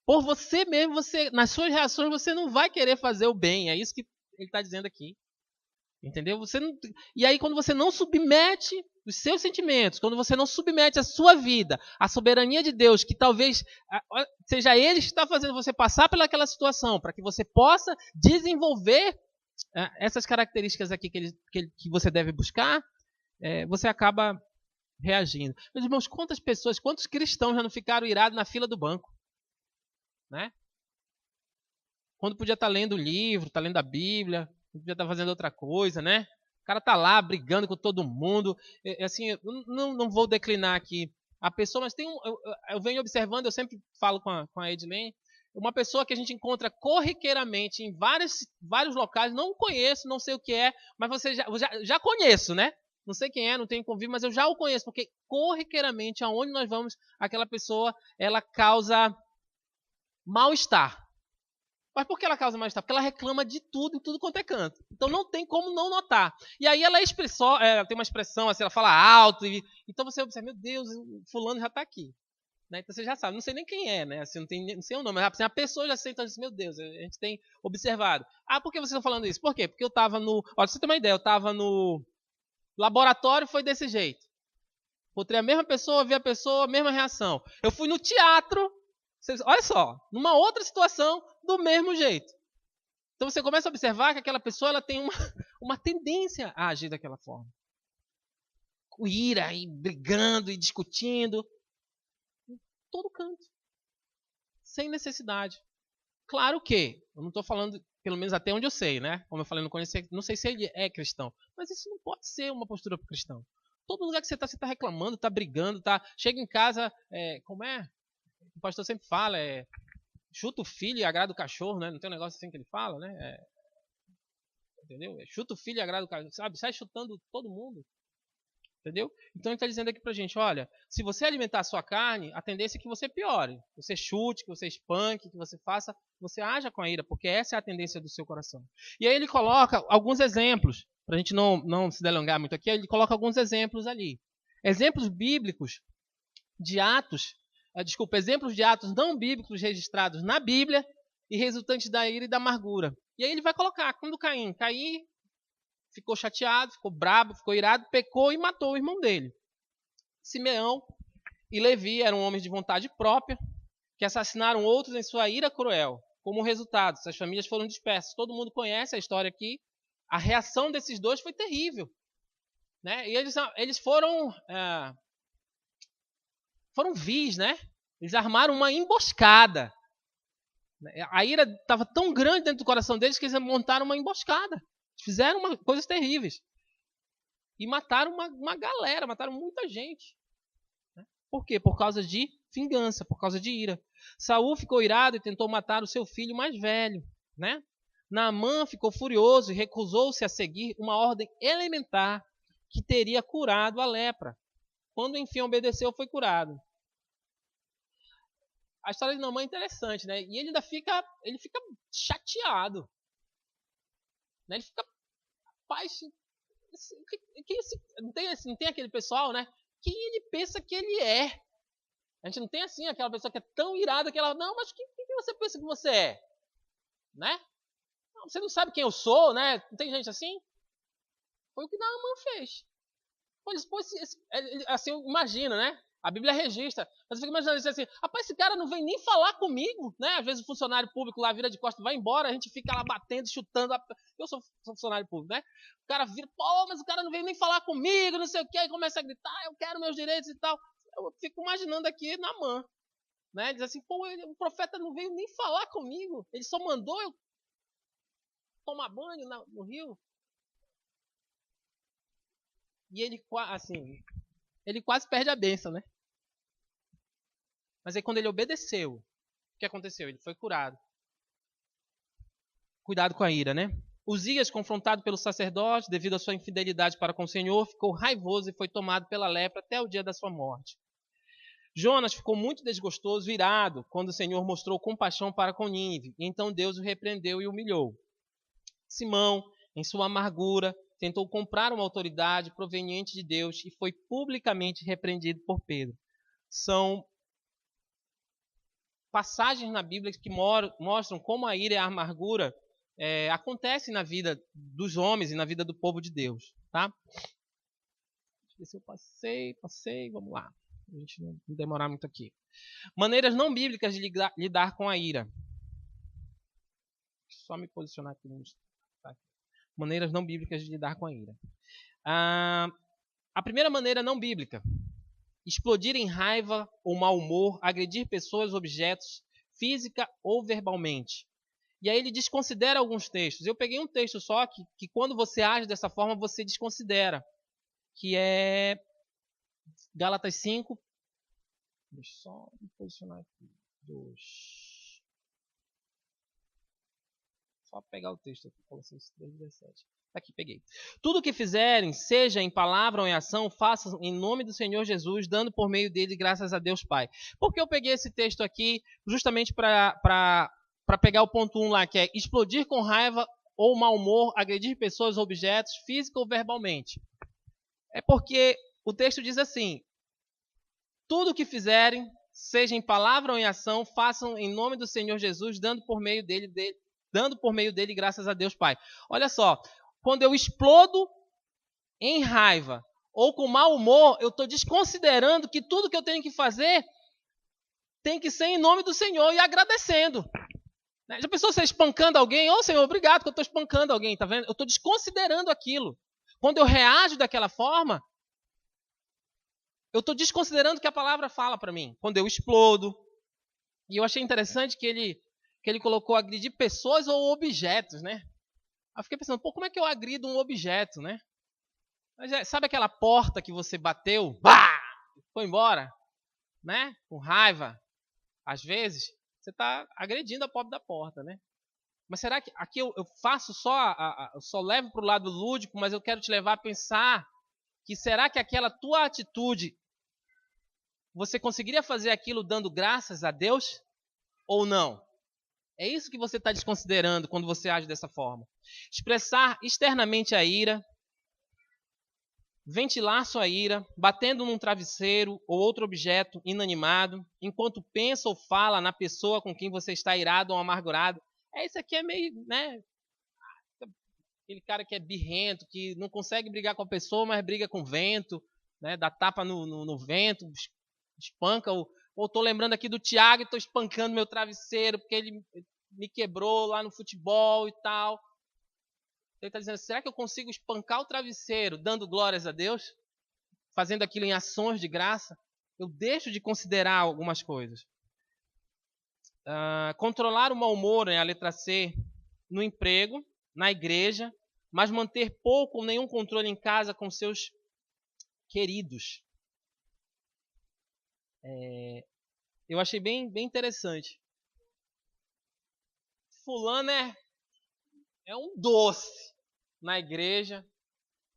por você mesmo, nas suas reações, você não vai querer fazer o bem. É isso que ele está dizendo aqui. Entendeu? E aí, quando você não submete os seus sentimentos, quando você não submete a sua vida à soberania de Deus, que talvez seja Ele que está fazendo você passar pelaquela situação, para que você possa desenvolver essas características aqui que você deve buscar, você acaba reagindo. Meus irmãos, quantos cristãos já não ficaram irados na fila do banco? Né? Quando podia estar lendo o livro, estar lendo a Bíblia, podia estar fazendo outra coisa, né? O cara está lá brigando com todo mundo. Assim, eu não vou declinar aqui a pessoa, mas eu venho observando, eu sempre falo com a Edilene, uma pessoa que a gente encontra corriqueiramente em vários locais, não conheço, não sei o que é, mas você já conheço, né? Não sei quem é, não tenho convívio, mas eu já o conheço, porque corriqueiramente, aonde nós vamos, aquela pessoa, ela causa mal-estar. Mas por que ela causa mal-estar? Porque ela reclama de tudo, em tudo quanto é canto. Então não tem como não notar. E aí ela tem uma expressão assim, ela fala alto, então você observa, meu Deus, fulano já está aqui. Né? Então você já sabe, não sei nem quem é, né? Assim, não sei o nome, mas assim, a pessoa já sente, meu Deus, a gente tem observado. Ah, por que vocês estão falando isso? Por quê? Porque eu estava no... Olha, você tem uma ideia, eu estava no laboratório, foi desse jeito. Encontrei a mesma pessoa, vi a pessoa, a mesma reação. Eu fui no teatro, olha só, numa outra situação, do mesmo jeito. Então você começa a observar que aquela pessoa ela tem uma tendência a agir daquela forma. Com ira, e brigando, e discutindo. Em todo canto. Sem necessidade. Claro que, eu não estou falando, pelo menos até onde eu sei, né? Como eu falei, não sei se ele é cristão. Mas isso não pode ser uma postura para o cristão. Todo lugar que você está reclamando, está brigando, chega em casa, como é? O pastor sempre fala, chuta o filho e agrada o cachorro, né? Não tem um negócio assim que ele fala, né? Entendeu? Chuta o filho e agrada o cachorro, sabe? Sai chutando todo mundo. Entendeu? Então ele está dizendo aqui pra gente, olha, se você alimentar a sua carne, a tendência é que você piore. Que você chute, que você espanque, que você faça, que você haja com a ira, porque essa é a tendência do seu coração. E aí ele coloca alguns exemplos, pra gente não se delongar muito aqui, ele coloca alguns exemplos ali. Exemplos bíblicos de atos, exemplos de atos não bíblicos registrados na Bíblia e resultantes da ira e da amargura. E aí ele vai colocar, quando Caim ficou chateado, ficou brabo, ficou irado, pecou e matou o irmão dele. Simeão e Levi eram homens de vontade própria, que assassinaram outros em sua ira cruel. Como resultado, essas famílias foram dispersas. Todo mundo conhece a história aqui. A reação desses dois foi terrível. Né? E eles foram vis, né? Eles armaram uma emboscada. A ira estava tão grande dentro do coração deles que eles montaram uma emboscada. Fizeram coisas terríveis. E mataram uma galera, mataram muita gente. Por quê? Por causa de vingança, por causa de ira. Saul ficou irado e tentou matar o seu filho mais velho. Né? Naamã ficou furioso e recusou-se a seguir uma ordem elementar que teria curado a lepra. Quando enfim obedeceu, foi curado. A história de Naamã é interessante, né? E ele ainda fica chateado. Né? Ele fica, rapaz, não tem aquele pessoal, né? Quem ele pensa que ele é? A gente não tem assim aquela pessoa que é tão irada que ela, não, mas quem você pensa que você é? Né? Não, você não sabe quem eu sou, né? Não tem gente assim? Foi o que Naamã fez. Assim, imagina, né? A Bíblia registra. Mas eu fico imaginando assim, rapaz, esse cara não vem nem falar comigo, né? Às vezes o funcionário público lá vira de costas, vai embora, a gente fica lá batendo, chutando. Eu sou funcionário público, né? O cara vira, pô, mas o cara não veio nem falar comigo, não sei o quê, aí começa a gritar, eu quero meus direitos e tal. Eu fico imaginando aqui Naamã, né? Diz assim, pô, o profeta não veio nem falar comigo, ele só mandou eu tomar banho no rio. E ele quase perde a bênção, né? Mas aí quando ele obedeceu, o que aconteceu? Ele foi curado. Cuidado com a ira, né? Uzias, confrontado pelo sacerdote devido à sua infidelidade para com o Senhor, ficou raivoso e foi tomado pela lepra até o dia da sua morte. Jonas ficou muito desgostoso, irado, quando o Senhor mostrou compaixão para com Nínive. E então Deus o repreendeu e humilhou. Simão, em sua amargura, tentou comprar uma autoridade proveniente de Deus e foi publicamente repreendido por Pedro. São passagens na Bíblia que mostram como a ira e a amargura acontecem na vida dos homens e na vida do povo de Deus. Tá? Deixa eu ver se eu passei, vamos lá. A gente não demorar muito aqui. Maneiras não bíblicas de lidar com a ira. Só me posicionar aqui. Maneiras não bíblicas de lidar com a ira. A primeira maneira não bíblica: explodir em raiva ou mau humor, agredir pessoas, objetos, física ou verbalmente. E aí ele desconsidera alguns textos. Eu peguei um texto só que quando você age dessa forma, você desconsidera. Que é Gálatas 5. Deixa eu só me posicionar aqui. 2. Só pegar o texto aqui. Colossenses 3:17. Aqui, peguei. Tudo o que fizerem, seja em palavra ou em ação, façam em nome do Senhor Jesus, dando por meio dele graças a Deus Pai. Por que eu peguei esse texto aqui? Justamente para pegar o ponto 1 lá, que é explodir com raiva ou mau humor, agredir pessoas ou objetos, física ou verbalmente. É porque o texto diz assim: tudo o que fizerem, seja em palavra ou em ação, façam em nome do Senhor Jesus, dando por meio dele graças a Deus Pai. Olha só, quando eu explodo em raiva ou com mau humor, eu estou desconsiderando que tudo que eu tenho que fazer tem que ser em nome do Senhor e agradecendo. Já pensou você espancando alguém? Ô Senhor, obrigado que eu estou espancando alguém, tá vendo? Eu estou desconsiderando aquilo. Quando eu reajo daquela forma, eu estou desconsiderando o que a palavra fala para mim. Quando eu explodo. E eu achei interessante que ele colocou agredir pessoas ou objetos, né? Aí eu fiquei pensando, como é que eu agrido um objeto, né? Mas, sabe aquela porta que você bateu? Bah! Foi embora, né? Com raiva. Às vezes, você está agredindo a pobre da porta, né? Mas será que aqui eu faço eu só levo para o lado lúdico, mas eu quero te levar a pensar que será que aquela tua atitude, você conseguiria fazer aquilo dando graças a Deus ou não? É isso que você está desconsiderando quando você age dessa forma. Expressar externamente a ira, ventilar sua ira, batendo num travesseiro ou outro objeto inanimado, enquanto pensa ou fala na pessoa com quem você está irado ou amargurado. Isso aqui é meio, né? Aquele cara que é birrento, que não consegue brigar com a pessoa, mas briga com o vento, né? Dá tapa no vento, espanca. Ou estou lembrando aqui do Thiago e estou espancando meu travesseiro porque ele me quebrou lá no futebol e tal. Ele está dizendo, será que eu consigo espancar o travesseiro dando glórias a Deus? Fazendo aquilo em ações de graça? Eu deixo de considerar algumas coisas. Controlar o mau humor, a letra C, no emprego, na igreja, mas manter pouco ou nenhum controle em casa com seus queridos. Eu achei bem interessante. Fulano é um doce na igreja.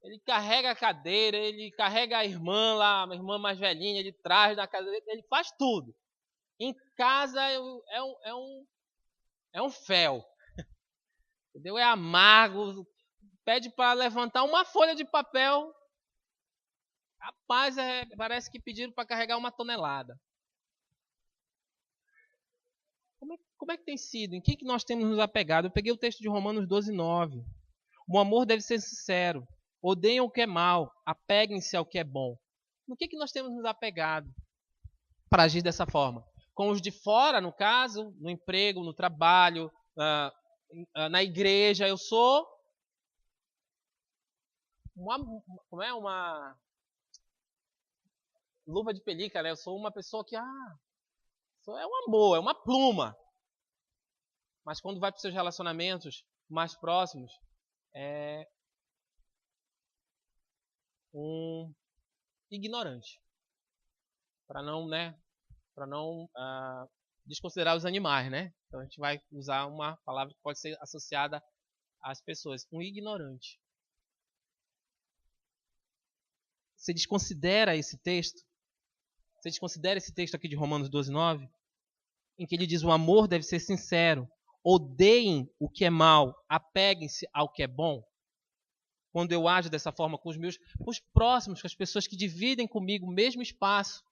Ele carrega a cadeira, ele carrega a irmã lá, a irmã mais velhinha, ele traz na cadeira, ele faz tudo. Em casa é um fel. Entendeu? É amargo. Pede para levantar uma folha de papel. Rapaz, parece que pediram para carregar uma tonelada. Como é que tem sido? Em que nós temos nos apegado? Eu peguei o texto de Romanos 12:9. O amor deve ser sincero. Odeiem o que é mal. Apeguem-se ao que é bom. No que nós temos nos apegado para agir dessa forma? Com os de fora, no caso, no emprego, no trabalho, na igreja. Eu sou uma luva de pelica, né? Eu sou uma pessoa que, é um amor, é uma pluma. Mas quando vai para os seus relacionamentos mais próximos, é um ignorante. Para não, desconsiderar os animais, né? Então a gente vai usar uma palavra que pode ser associada às pessoas. Um ignorante. Você desconsidera esse texto? Você desconsidera esse texto aqui de Romanos 12:9? Em que ele diz: o amor deve ser sincero. Odeiem o que é mal, apeguem-se ao que é bom. Quando eu ajo dessa forma com os próximos, com as pessoas que dividem comigo o mesmo espaço,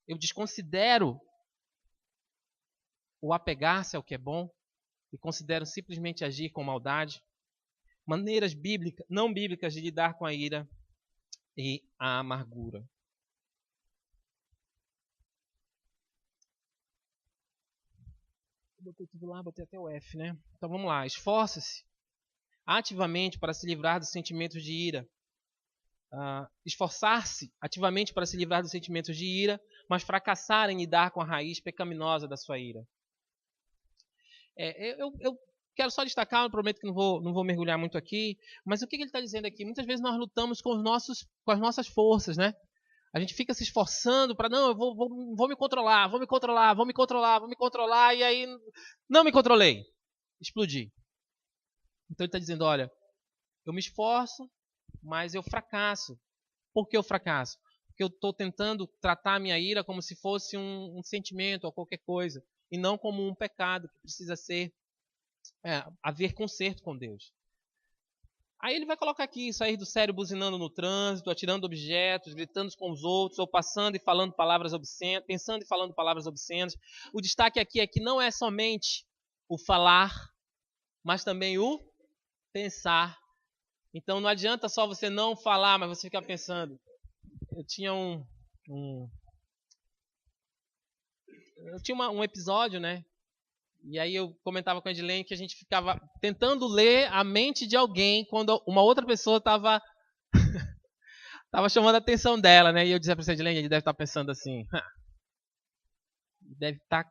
eu desconsidero o apegar-se ao que é bom e considero simplesmente agir com maldade. Maneiras não bíblicas de lidar com a ira e a amargura. Botei tudo lá, botei até o F, né? Então vamos lá. Esforce-se ativamente para se livrar dos sentimentos de ira. Esforçar-se ativamente para se livrar dos sentimentos de ira, mas fracassar em lidar com a raiz pecaminosa da sua ira. Eu quero só destacar, eu prometo que não vou mergulhar muito aqui, mas o que ele está dizendo aqui? Muitas vezes nós lutamos com as nossas forças, né? A gente fica se esforçando para, não, eu vou me controlar, e aí não me controlei. Explodi. Então ele está dizendo, olha, eu me esforço, mas eu fracasso. Por que eu fracasso? Porque eu estou tentando tratar a minha ira como se fosse um sentimento ou qualquer coisa, e não como um pecado que precisa haver conserto com Deus. Aí ele vai colocar aqui, sair do sério buzinando no trânsito, atirando objetos, gritando com os outros, ou passando e falando palavras obscenas, pensando e falando palavras obscenas. O destaque aqui é que não é somente o falar, mas também o pensar. Então não adianta só você não falar, mas você ficar pensando. Eu tinha um episódio, né? E aí eu comentava com a Edilene que a gente ficava tentando ler a mente de alguém quando uma outra pessoa estava chamando a atenção dela, né? E eu dizia para a Edilene, ele deve estar pensando assim, deve estar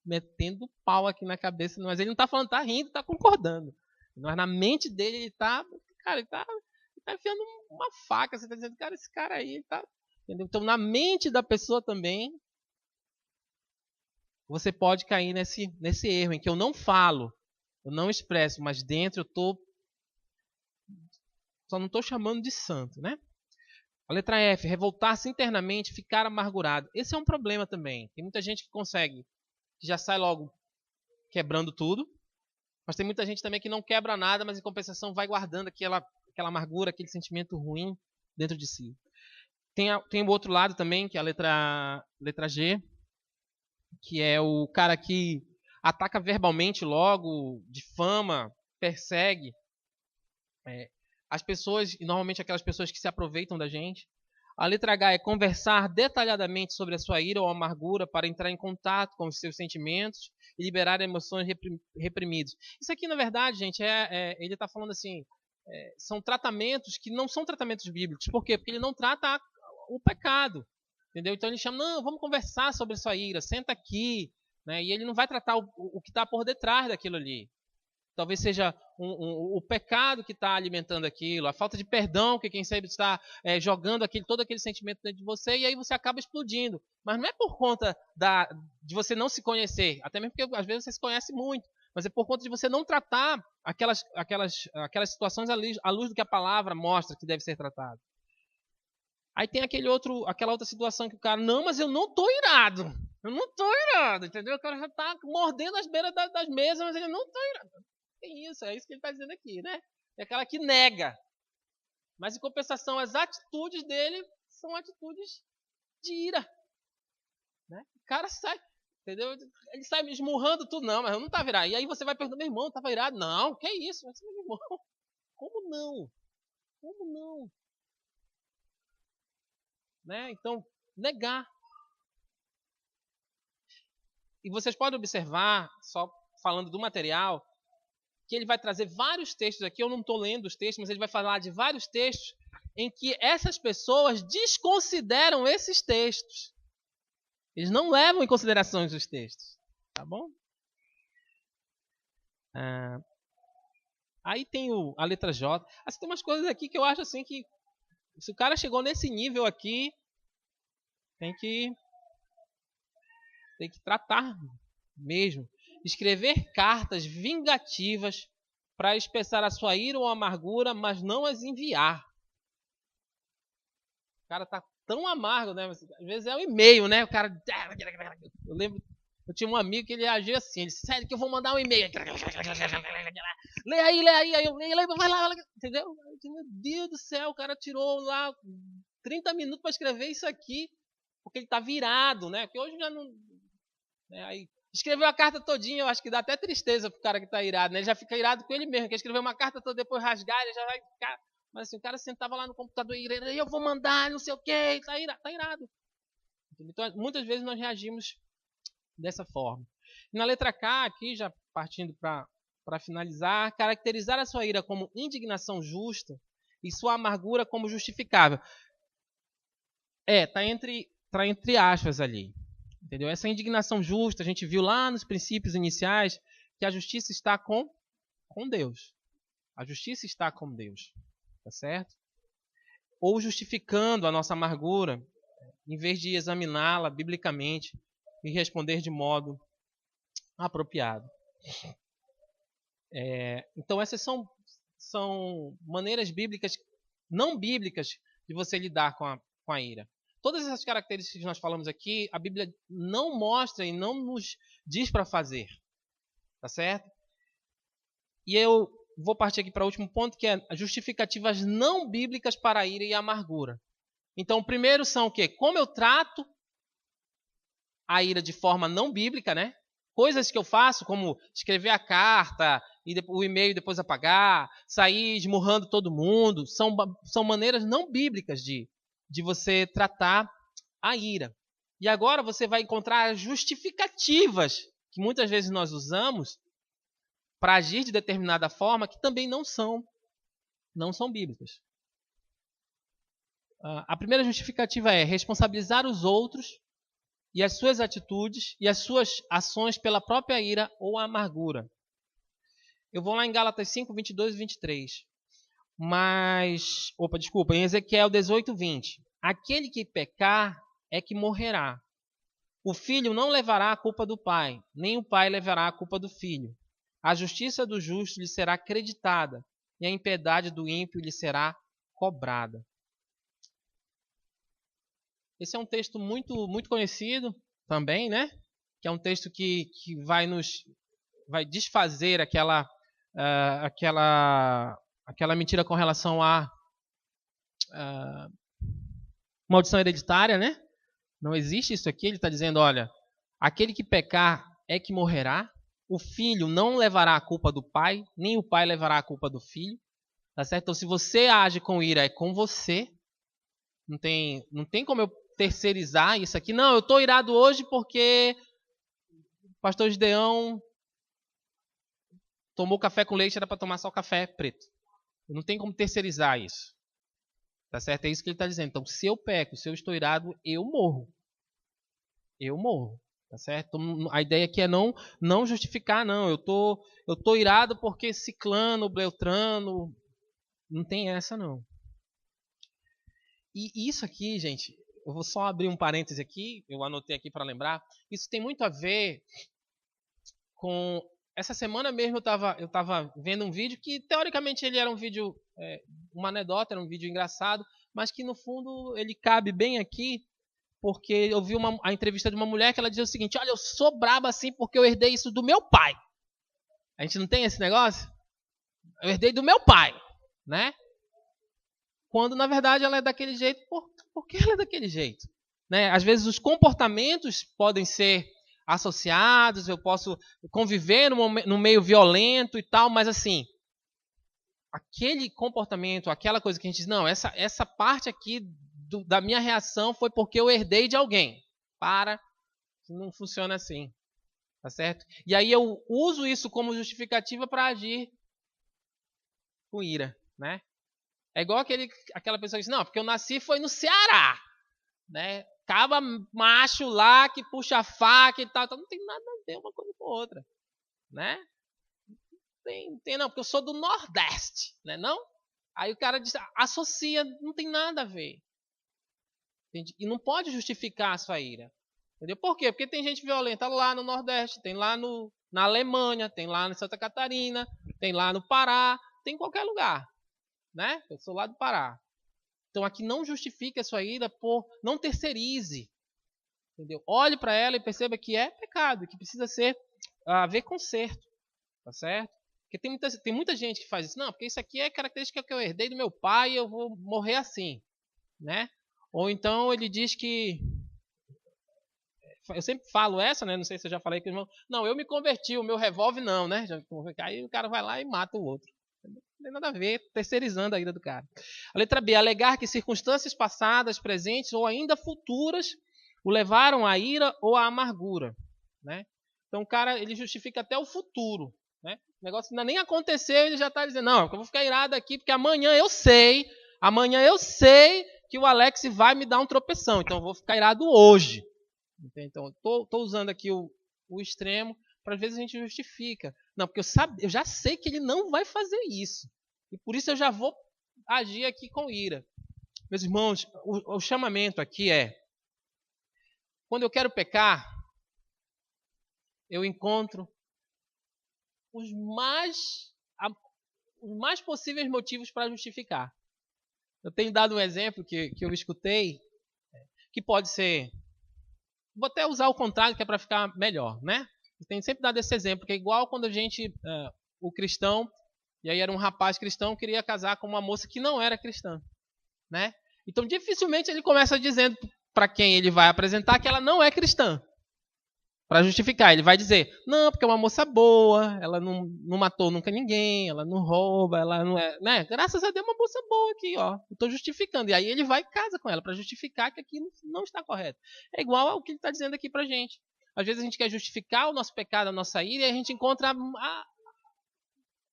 metendo pau aqui na cabeça, mas ele não está falando, está rindo, está concordando. Mas na mente dele ele está, cara, ele tá enfiando uma faca, você está dizendo, cara, esse cara aí tá, entendeu? Então na mente da pessoa também você pode cair nesse erro em que eu não falo, eu não expresso, mas dentro eu só não estou chamando de santo, né? A letra F, revoltar-se internamente, ficar amargurado. Esse é um problema também. Tem muita gente que consegue, que já sai logo quebrando tudo, mas tem muita gente também que não quebra nada, mas em compensação vai guardando aquela amargura, aquele sentimento ruim dentro de si. Tem o outro lado também, que é a letra G, que é o cara que ataca verbalmente logo, difama, persegue as pessoas, e normalmente aquelas pessoas que se aproveitam da gente. A letra H é conversar detalhadamente sobre a sua ira ou amargura para entrar em contato com os seus sentimentos e liberar emoções reprimidas. Isso aqui, na verdade, gente, ele está falando assim, são tratamentos que não são tratamentos bíblicos. Por quê? Porque ele não trata o pecado. Entendeu? Então ele chama, não, vamos conversar sobre a sua ira, senta aqui. Né? E ele não vai tratar o que está por detrás daquilo ali. Talvez seja o pecado que está alimentando aquilo, a falta de perdão que quem sabe está jogando todo aquele sentimento dentro de você, e aí você acaba explodindo. Mas não é por conta de você não se conhecer, até mesmo porque às vezes você se conhece muito, mas é por conta de você não tratar aquelas situações à luz do que a palavra mostra que deve ser tratado. Aí tem aquela outra situação que o cara, não, mas eu não tô irado. Eu não tô irado, entendeu? O cara já tá mordendo as beiras das mesas, mas ele não tô irado. É isso que ele está dizendo aqui, né? É aquela que nega. Mas em compensação, as atitudes dele são atitudes de ira. Né? O cara sai, entendeu? Ele sai me esmurrando tudo, não, mas eu não estava irado. E aí você vai perguntar, meu irmão, estava irado? Não, que isso? Mas, meu irmão, como não? Como não? Né? Então, negar. E vocês podem observar, só falando do material, que ele vai trazer vários textos aqui, eu não estou lendo os textos, mas ele vai falar de vários textos em que essas pessoas desconsideram esses textos. Eles não levam em consideração os textos. Tá bom? Aí tem a letra J. Assim, tem umas coisas aqui que eu acho assim que se o cara chegou nesse nível aqui, tem que tratar mesmo. Escrever cartas vingativas para expressar a sua ira ou amargura, mas não as enviar. O cara tá tão amargo, né? Às vezes é um e-mail, né? O cara... Eu lembro, eu tinha um amigo que ele agia assim, ele disse, sério que eu vou mandar um e-mail. Lê aí, aí eu leio, vai lá, entendeu? Meu Deus do céu, o cara tirou lá 30 minutos para escrever isso aqui, porque ele tá virado, né? Porque hoje já não... Aí escreveu a carta todinha, eu acho que dá até tristeza pro cara que tá irado, né? Ele já fica irado com ele mesmo, quer escrever uma carta toda, depois rasgar, ele já vai ficar... Mas assim, o cara sentava lá no computador e eu vou mandar, não sei o quê, tá irado. Então, muitas vezes nós reagimos dessa forma. E na letra K, aqui, já partindo para finalizar, caracterizar a sua ira como indignação justa e sua amargura como justificável. Tá entre aspas ali. Entendeu? Essa indignação justa, a gente viu lá nos princípios iniciais que a justiça está com Deus. A justiça está com Deus. Tá certo? Ou justificando a nossa amargura, em vez de examiná-la biblicamente e responder de modo apropriado. Então essas são maneiras bíblicas, não bíblicas, de você lidar com a ira. Todas essas características que nós falamos aqui, a Bíblia não mostra e não nos diz para fazer. Tá certo? E eu vou partir aqui para o último ponto, que é justificativas não bíblicas para a ira e a amargura. Então, o primeiro são o quê? Como eu trato a ira de forma não bíblica, né? Coisas que eu faço, como escrever a carta, e o e-mail depois apagar, sair esmurrando todo mundo, são maneiras não bíblicas de você tratar a ira. E agora você vai encontrar as justificativas que muitas vezes nós usamos para agir de determinada forma que também não são bíblicas. A primeira justificativa é responsabilizar os outros e as suas atitudes e as suas ações pela própria ira ou amargura. Eu vou lá em Gálatas 5, 22 e 23. Em Ezequiel 18, 20. Aquele que pecar é que morrerá. O filho não levará a culpa do pai, nem o pai levará a culpa do filho. A justiça do justo lhe será acreditada, e a impiedade do ímpio lhe será cobrada. Esse é um texto muito, muito conhecido também, né? Que é um texto que vai desfazer aquela mentira com relação à maldição hereditária, né? Não existe isso aqui. Ele está dizendo, olha, aquele que pecar é que morrerá. O filho não levará a culpa do pai, nem o pai levará a culpa do filho. Tá certo? Então, se você age com ira, é com você. Não tem como eu terceirizar isso aqui. Não, eu estou irado hoje porque o pastor Gideão tomou café com leite, era para tomar só café preto. Não tem como terceirizar isso. Tá certo? É isso que ele está dizendo. Então, se eu peco, se eu estou irado, eu morro. Eu morro. Tá certo? Então, a ideia aqui é não justificar, não. Eu tô irado porque ciclano, beltrano. Não tem essa, não. E isso aqui, gente, eu vou só abrir um parêntese aqui, eu anotei aqui para lembrar. Isso tem muito a ver com... Essa semana mesmo eu estava vendo um vídeo que, teoricamente, ele era um vídeo, uma anedota, era um vídeo engraçado, mas que, no fundo, ele cabe bem aqui, porque eu vi a entrevista de uma mulher que ela dizia o seguinte, olha, eu sou braba assim porque eu herdei isso do meu pai. A gente não tem esse negócio? Eu herdei do meu pai, né? Quando, na verdade, ela é daquele jeito, por que ela é daquele jeito? Né? Às vezes, os comportamentos podem ser associados, eu posso conviver no meio violento e tal, mas assim, aquele comportamento, aquela coisa que a gente diz, não, essa parte aqui da minha reação foi porque eu herdei de alguém. Não funciona assim. Tá certo? E aí eu uso isso como justificativa para agir com ira, né? É igual aquela pessoa que diz, não, porque eu nasci foi no Ceará, né? Caba macho lá que puxa a faca e tal, então não tem nada a ver uma coisa com a outra, né? Tem não, porque eu sou do Nordeste, né? Não? Aí o cara diz, associa, não tem nada a ver. Entende? E não pode justificar a sua ira. Entendeu? Por quê? Porque tem gente violenta lá no Nordeste, tem lá na Alemanha, tem lá em Santa Catarina, tem lá no Pará, tem em qualquer lugar, né? Eu sou lá do Pará. Então aqui não justifique a sua ira não terceirize. Entendeu? Olhe para ela e perceba que é pecado, que precisa haver conserto. Tá certo? Porque tem muita gente que faz isso. Não, porque isso aqui é característica que eu herdei do meu pai e eu vou morrer assim. Né? Ou então ele diz que... Eu sempre falo essa, né? Não sei se eu já falei com o irmão. Não, eu me converti, o meu revólver não, né? Aí o cara vai lá e mata o outro. Não tem nada a ver, terceirizando a ira do cara. A letra B, alegar que circunstâncias passadas, presentes ou ainda futuras o levaram à ira ou à amargura. Né? Então o cara, ele justifica até o futuro. Né? O negócio ainda nem aconteceu, ele já está dizendo, não, eu vou ficar irado aqui porque amanhã eu sei que o Alex vai me dar um tropeção, então eu vou ficar irado hoje. Então, estou usando aqui o extremo, para às vezes a gente justifica. Não, porque eu já sei que ele não vai fazer isso. E por isso eu já vou agir aqui com ira. Meus irmãos, o chamamento aqui é, quando eu quero pecar, eu encontro os mais possíveis motivos para justificar. Eu tenho dado um exemplo que eu escutei, que pode ser... Vou até usar o contrário, que é para ficar melhor, né? Eu tenho sempre dado esse exemplo, que é igual quando o cristão, E aí era um rapaz cristão que queria casar com uma moça que não era cristã, né? Então dificilmente ele começa dizendo para quem ele vai apresentar que ela não é cristã. Para justificar, ele vai dizer, não, porque é uma moça boa, ela não matou nunca ninguém, ela não rouba, ela não é, né? Graças a Deus uma moça boa aqui, ó. Eu estou justificando. E aí ele vai e casa com ela para justificar que aquilo não está correto. É igual ao que ele está dizendo aqui pra gente. Às vezes a gente quer justificar o nosso pecado, a nossa ira, e a gente encontra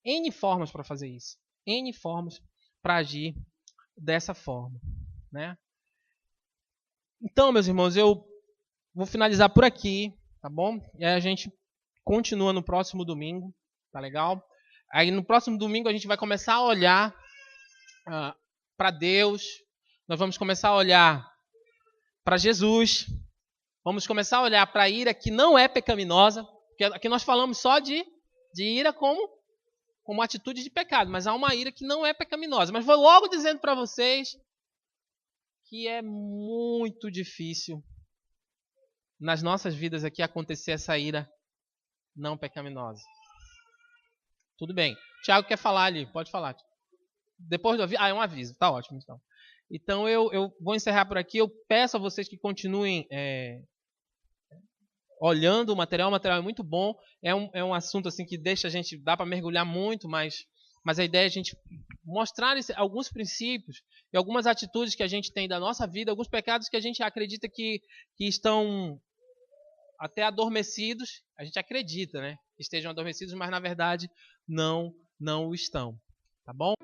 N formas para fazer isso. N formas para agir dessa forma, né? Então, meus irmãos, eu vou finalizar por aqui, tá bom? E aí a gente continua no próximo domingo, tá legal? Aí no próximo domingo a gente vai começar a olhar para Deus, nós vamos começar a olhar para Jesus, vamos começar a olhar para a ira que não é pecaminosa, porque aqui nós falamos só de ira como atitude de pecado, mas há uma ira que não é pecaminosa. Mas vou logo dizendo para vocês que é muito difícil nas nossas vidas aqui acontecer essa ira não pecaminosa. Tudo bem. Tiago quer falar ali, pode falar. Depois do aviso. É um aviso, tá ótimo então. Então eu vou encerrar por aqui. Eu peço a vocês que continuem olhando o material é muito bom. É um assunto assim que deixa a gente, dá para mergulhar muito, mas a ideia é a gente mostrar alguns princípios e algumas atitudes que a gente tem da nossa vida, alguns pecados que a gente acredita que estão até adormecidos, a gente acredita, né? Que estejam adormecidos, mas na verdade não o estão. Tá bom?